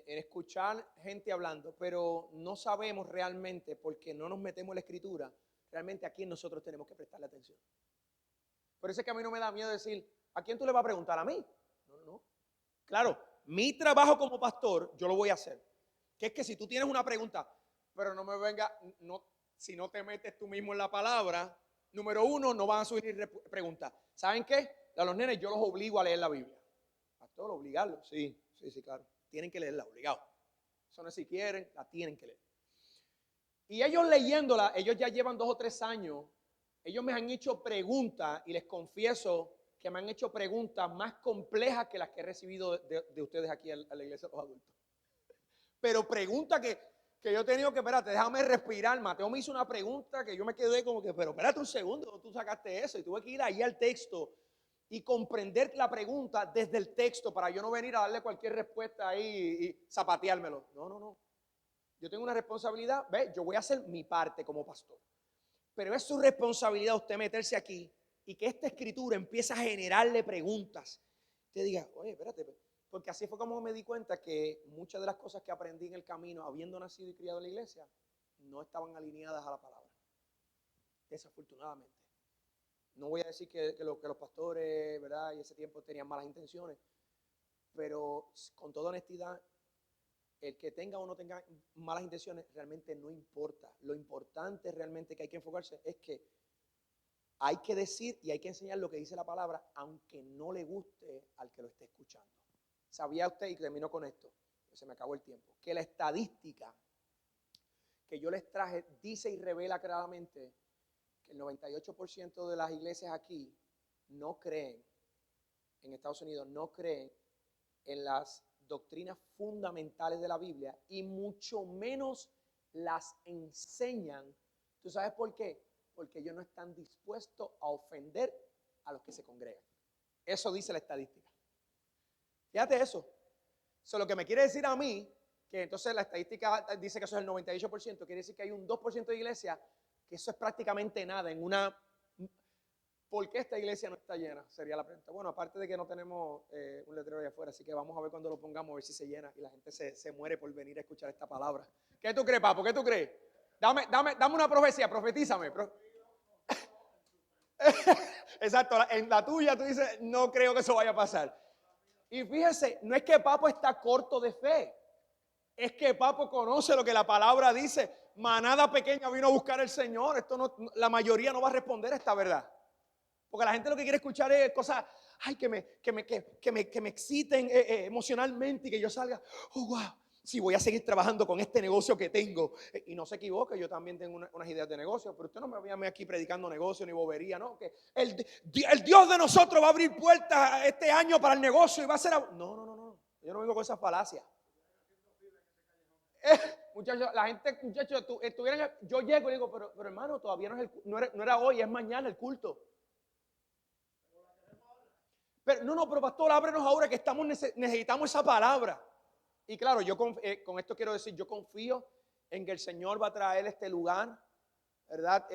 escuchar gente hablando, pero no sabemos realmente, porque no nos metemos en la Escritura, realmente a quién nosotros tenemos que prestarle atención. Por eso es que a mí no me da miedo decir, ¿a quién tú le vas a preguntar? ¿A mí? No. Claro, mi trabajo como pastor, yo lo voy a hacer. Que es que si tú tienes una pregunta, pero no me venga, si no te metes tú mismo en la palabra, número uno, no van a subir preguntas. ¿Saben qué? A los nenes yo los obligo a leer la Biblia. Pastor, obligarlos, sí, claro. Tienen que leerla, obligado. Eso no es si quieren, la tienen que leer. Y ellos leyéndola, ellos ya llevan 2 o 3 años Ellos me han hecho preguntas y les confieso que me han hecho preguntas más complejas que las que he recibido de ustedes aquí a la iglesia de los adultos. Pero preguntas que yo he tenido que, espérate, déjame respirar. Mateo me hizo una pregunta que yo me quedé como que, pero espérate un segundo, tú sacaste eso. Y tuve que ir ahí al texto y comprender la pregunta desde el texto para yo no venir a darle cualquier respuesta ahí y zapateármelo. No. Yo tengo una responsabilidad, ¿ves? Yo voy a hacer mi parte como pastor. Pero es su responsabilidad usted meterse aquí y que esta escritura empiece a generarle preguntas. Usted diga, oye, espérate, porque así fue como me di cuenta que muchas de las cosas que aprendí en el camino, habiendo nacido y criado en la iglesia, no estaban alineadas a la palabra. Desafortunadamente. No voy a decir que los pastores, ¿verdad? Y ese tiempo tenían malas intenciones, pero con toda honestidad, el que tenga o no tenga malas intenciones realmente no importa. Lo importante realmente que hay que enfocarse es que hay que decir y hay que enseñar lo que dice la palabra, aunque no le guste al que lo esté escuchando. ¿Sabía usted, y termino con esto, se me acabó el tiempo, que la estadística que yo les traje dice y revela claramente que el 98% de las iglesias aquí no creen, en Estados Unidos, no creen en las doctrinas fundamentales de la Biblia y mucho menos las enseñan? ¿Tú sabes por qué? Porque ellos no están dispuestos a ofender a los que se congregan. Eso dice la estadística. Fíjate eso. Eso lo que me quiere decir a mí, que entonces la estadística dice que eso es el 98%, quiere decir que hay un 2% de iglesias que eso es prácticamente nada en una... ¿Por qué esta iglesia no está llena? Sería la pregunta. Bueno, aparte de que no tenemos un letrero allá afuera, así que vamos a ver cuando lo pongamos, a ver si se llena y la gente se muere por venir a escuchar esta palabra. ¿Qué tú crees, Papo? ¿Qué tú crees? Dame una profecía, profetízame. Exacto, en la tuya tú dices, no creo que eso vaya a pasar. Y fíjese, no es que Papo está corto de fe, es que Papo conoce lo que la palabra dice. Manada pequeña vino a buscar al Señor. Esto no, la mayoría no va a responder a esta verdad. Porque la gente lo que quiere escuchar es cosas, ay, que me exciten emocionalmente y que yo salga, oh, wow, sí, voy a seguir trabajando con este negocio que tengo. Y no se equivoque, yo también tengo unas ideas de negocio, pero usted no me vea aquí predicando negocio ni bobería, ¿no? Que el Dios de nosotros va a abrir puertas este año para el negocio y va a ser... No. Yo no vengo con esas falacias. Muchachos, la gente, muchachos, yo llego y digo, pero hermano, todavía no era hoy, es mañana el culto. Pero pero pastor, ábrenos ahora que necesitamos esa palabra. Y claro, yo con esto quiero decir, yo confío en que el Señor va a traer este lugar, ¿verdad?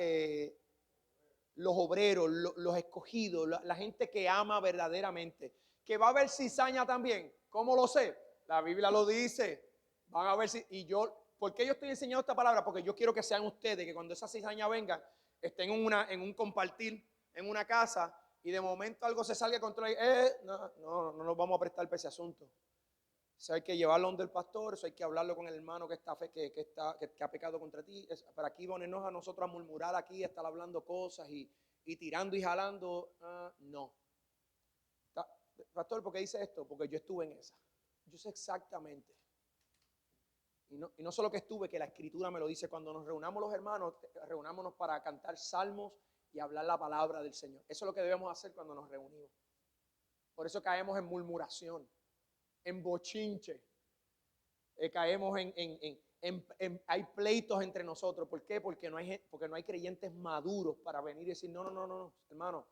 Los obreros, los escogidos, la gente que ama verdaderamente. Que va a haber cizaña también. ¿Cómo lo sé? La Biblia lo dice. Van a ver si... Y yo, ¿por qué yo estoy enseñando esta palabra? Porque yo quiero que sean ustedes, que cuando esa cizaña venga, estén en un compartir, en una casa, y de momento algo se salga de control. No nos vamos a prestar para ese asunto. Eso hay que llevarlo donde el pastor, eso hay que hablarlo con el hermano que ha pecado contra ti. Para aquí ponernos a nosotros a murmurar aquí, a estar hablando cosas y tirando y jalando. No. Pastor, ¿por qué dice esto? Porque yo estuve en esa. Yo sé exactamente. Y no solo que estuve, que la escritura me lo dice. Cuando nos reunamos los hermanos, reunámonos para cantar salmos y hablar la palabra del Señor. Eso es lo que debemos hacer cuando nos reunimos. Por eso caemos en murmuración, en bochinche, caemos hay pleitos entre nosotros. ¿Por qué? Porque no hay creyentes maduros para venir y decir, no, hermano,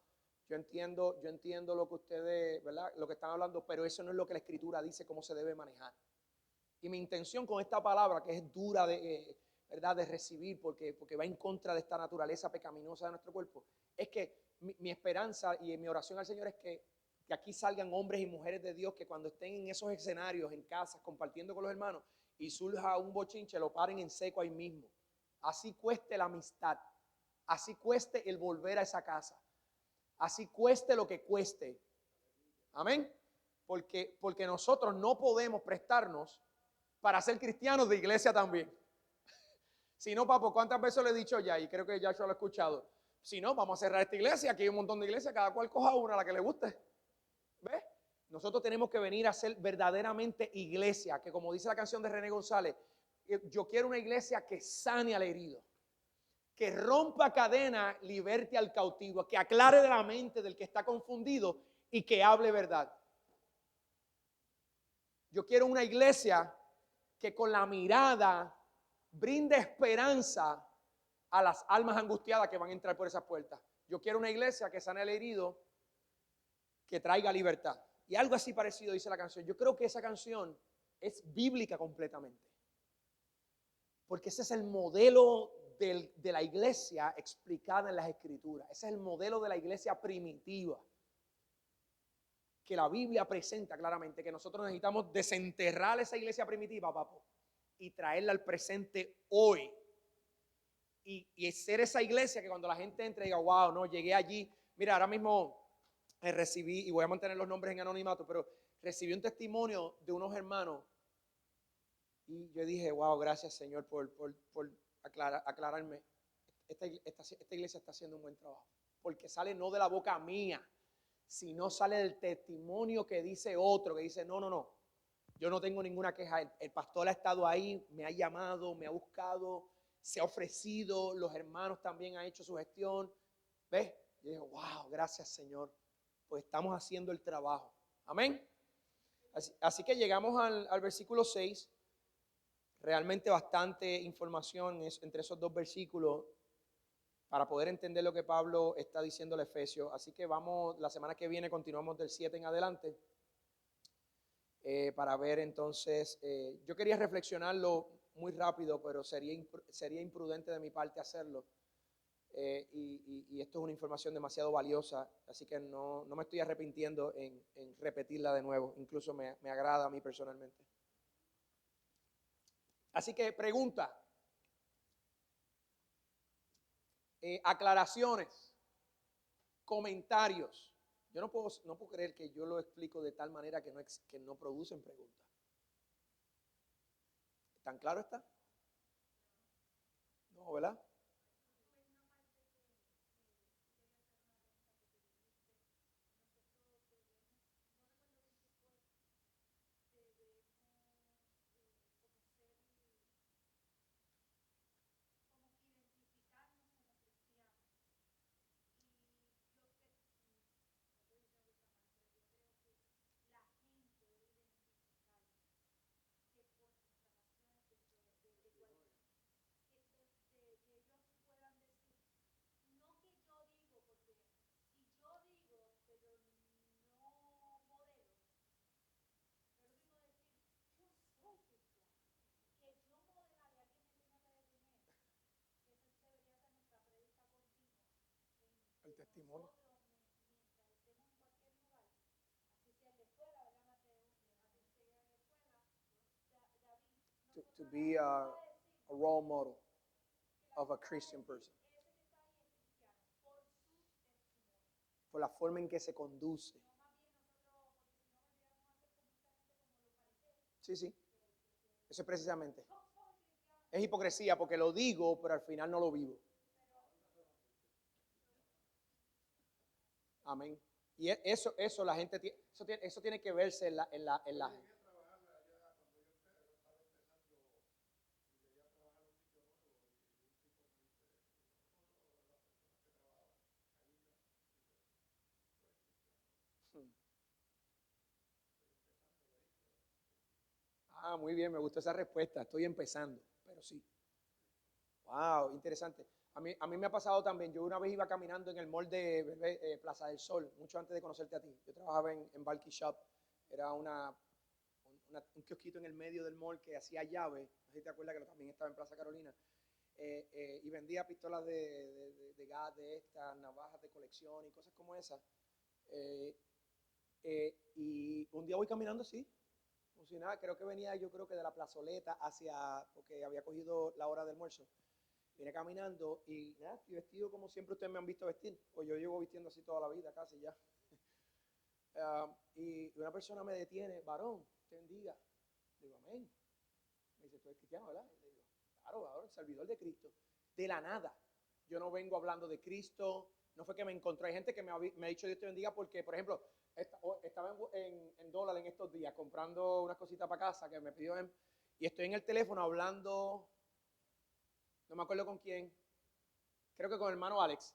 yo entiendo lo que ustedes, ¿verdad? Lo que están hablando, pero eso no es lo que la Escritura dice cómo se debe manejar. Y mi intención con esta palabra, que es dura ¿verdad? De recibir, porque va en contra de esta naturaleza pecaminosa de nuestro cuerpo, es que mi esperanza y mi oración al Señor es que aquí salgan hombres y mujeres de Dios que cuando estén en esos escenarios, en casas, compartiendo con los hermanos, y surja un bochinche, lo paren en seco ahí mismo. Así cueste la amistad, así cueste el volver a esa casa, así cueste lo que cueste. Amén. Porque nosotros no podemos prestarnos para ser cristianos de iglesia también. Si no, papo, ¿cuántas veces le he dicho ya? Y creo que ya yo lo he escuchado. Si no, vamos a cerrar esta iglesia. Aquí hay un montón de iglesias, cada cual coja una, la que le guste. ¿Ves? Nosotros tenemos que venir a ser verdaderamente iglesia, que como dice la canción de René González, yo quiero una iglesia que sane al herido, que rompa cadena, liberte al cautivo, que aclare de la mente del que está confundido y que hable verdad. Yo quiero una iglesia que con la mirada brinde esperanza a las almas angustiadas que van a entrar por esas puertas. Yo quiero una iglesia que sane al herido, que traiga libertad. Y algo así parecido dice la canción. Yo creo que esa canción es bíblica completamente. Porque ese es el modelo de la iglesia explicada en las Escrituras. Ese es el modelo de la iglesia primitiva que la Biblia presenta claramente, que nosotros necesitamos desenterrar esa iglesia primitiva, papo, y traerla al presente hoy. Y ser esa iglesia que cuando la gente entre diga, wow, no, llegué allí. Mira, ahora mismo recibí, y voy a mantener los nombres en anonimato, pero recibí un testimonio de unos hermanos y yo dije, wow, gracias Señor por aclararme. Esta iglesia está haciendo un buen trabajo, porque sale no de la boca mía, sino sale del testimonio que dice otro, que dice, no, yo no tengo ninguna queja. El pastor ha estado ahí, me ha llamado, me ha buscado, se ha ofrecido, los hermanos también han hecho su gestión. ¿Ves? Yo dije, wow, gracias Señor, pues estamos haciendo el trabajo. Amén. Así que llegamos al versículo 6. Realmente bastante información entre esos dos versículos para poder entender lo que Pablo está diciendo al Efesios. Así que vamos, la semana que viene continuamos del 7 en adelante para ver entonces, yo quería reflexionarlo muy rápido, pero sería imprudente de mi parte hacerlo. Y esto es una información demasiado valiosa, así que no me estoy arrepintiendo en repetirla de nuevo, incluso me agrada a mí personalmente. Así que pregunta, aclaraciones, comentarios. Yo no puedo creer que yo lo explico de tal manera que no producen preguntas. ¿Tan claro está? No, ¿verdad? El testimonio. To be a role model of a Christian person. Por la forma en que se conduce. Sí. Eso es precisamente. Es hipocresía porque lo digo, pero al final no lo vivo. Amén. Y eso la gente eso tiene que verse en la muy bien, me gustó esa respuesta. Estoy empezando, pero sí. Wow, interesante. A mí me ha pasado también. Yo una vez iba caminando en el mall de Plaza del Sol, mucho antes de conocerte a ti. Yo trabajaba en Balky Shop. Era un kiosquito en el medio del mall que hacía llave. No sé si te acuerdas que también estaba en Plaza Carolina. Y vendía pistolas de gas, de estas, navajas de colección y cosas como esas. Y un día voy caminando así, como si nada. Creo que venía, yo creo que de la plazoleta porque había cogido la hora de almuerzo. Vine caminando y nada, estoy vestido como siempre ustedes me han visto vestir. Pues yo llevo vistiendo así toda la vida, casi ya. Y una persona me detiene, varón, te bendiga. Digo, amén. Me dice, tú eres cristiano, ¿verdad? Y le digo, claro, varón, servidor de Cristo. De la nada. Yo no vengo hablando de Cristo. No fue que me encontré. Hay gente que me ha dicho Dios te bendiga porque, por ejemplo, estaba en dólar en estos días comprando unas cositas para casa que me pidió y estoy en el teléfono hablando. No me acuerdo con quién. creo que con el hermano Alex,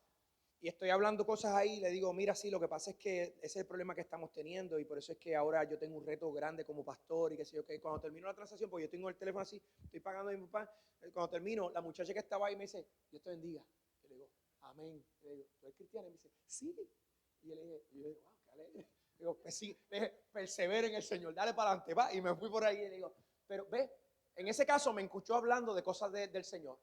y estoy hablando cosas ahí, y le digo, mira, sí, lo que pasa es que ese es el problema que estamos teniendo y por eso es que ahora yo tengo un reto grande como pastor y qué sé yo, que cuando termino la transacción, porque yo tengo el teléfono así, estoy pagando a mi papá, cuando termino, la muchacha que estaba ahí me dice, Dios te bendiga. Yo le digo, amén. Le digo, ¿tú eres cristiana? Y me dice, sí. Y yo le dije, wow, qué alegre. Le digo, pues sí, le dije, persevera en el Señor, dale para adelante, va. Y me fui por ahí y le digo, pero ve, en ese caso me escuchó hablando de cosas del Señor.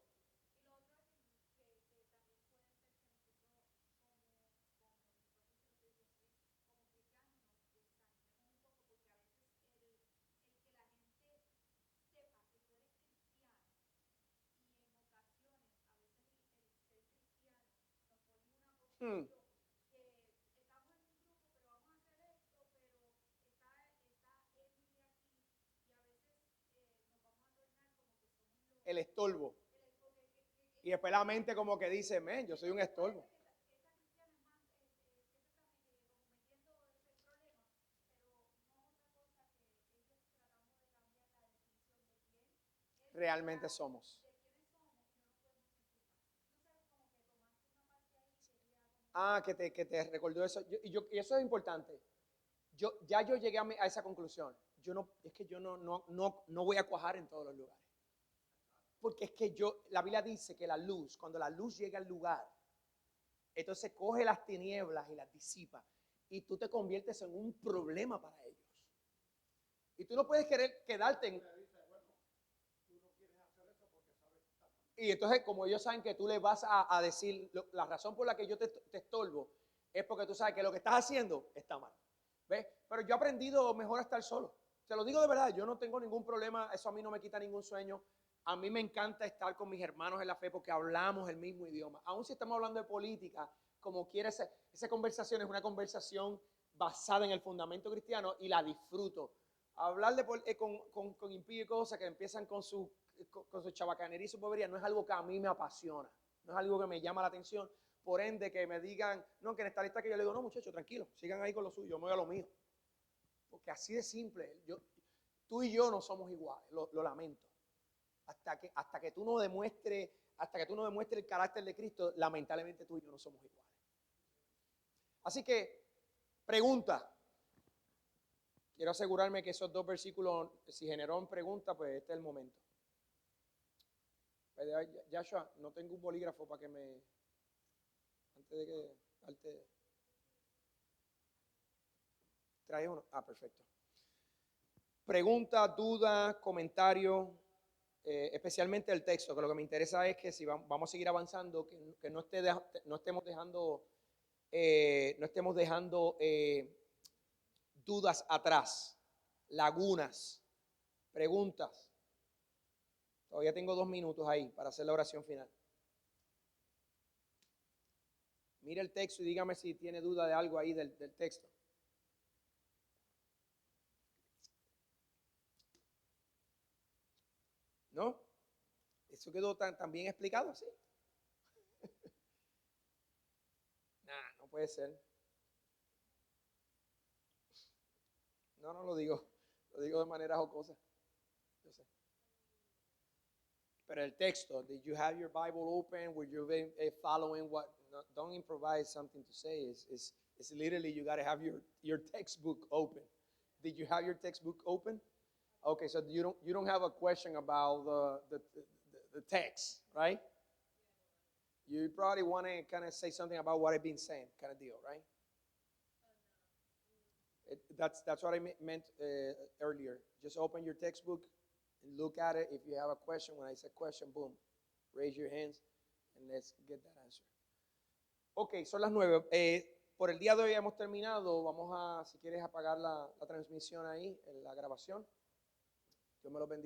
Hmm. El estorbo. Y después la mente como que dice, men, yo soy un estorbo. Realmente somos. Ah, que te recordó eso. Y eso es importante. Yo llegué a esa conclusión. Es que yo no voy a cuajar en todos los lugares. Porque es que la Biblia dice que la luz, cuando la luz llega al lugar, entonces coge las tinieblas y las disipa. Y tú te conviertes en un problema para ellos. Y tú no puedes querer quedarte en... Y entonces, como ellos saben que tú les vas a decir, la razón por la que yo te estorbo es porque tú sabes que lo que estás haciendo está mal. ¿Ves? Pero yo he aprendido mejor a estar solo. Se lo digo de verdad, yo no tengo ningún problema, eso a mí no me quita ningún sueño. A mí me encanta estar con mis hermanos en la fe porque hablamos el mismo idioma. Aún si estamos hablando de política, como quiera, esa conversación es una conversación basada en el fundamento cristiano y la disfruto. Hablar con impíos y cosas que empiezan con su chabacanería y su bobería no es algo que a mí me apasiona, no es algo que me llama la atención. Por ende, que me digan, no, que en esta lista que yo le digo, no, muchachos, tranquilo, sigan ahí con lo suyo, yo me voy a lo mío. Porque así de simple, tú y yo no somos iguales, lo lamento. Hasta que tú no demuestres el carácter de Cristo, lamentablemente tú y yo no somos iguales. Así que, pregunta. Quiero asegurarme que esos dos versículos, si generaron pregunta, pues este es el momento. Joshua, no tengo un bolígrafo para que me... Antes de que... ¿Traes uno? Ah, perfecto. Pregunta, duda, comentario, especialmente el texto, que lo que me interesa es que si vamos a seguir avanzando, que no estemos dejando dudas atrás, lagunas, preguntas. Todavía tengo 2 minutos ahí para hacer la oración final. Mire el texto y dígame si tiene duda de algo ahí del texto. ¿No? ¿Eso quedó tan bien explicado así? Nah, no puede ser. No lo digo. Lo digo de manera jocosa. Yo sé. Pero el texto, did you have your Bible open? Were you following what? No, don't improvise something to say. It's literally you got to have your textbook open. Did you have your textbook open? Okay, so you don't have a question about the text, right? You probably want to kind of say something about what I've been saying, kind of deal, right? That's what I meant earlier. Just open your textbook and look at it. If you have a question, when I say question, boom, raise your hands and let's get that answer. Ok, son las 9. Por el día de hoy hemos terminado. Vamos a, si quieres, apagar la transmisión ahí, la grabación. Dios me lo bendiga.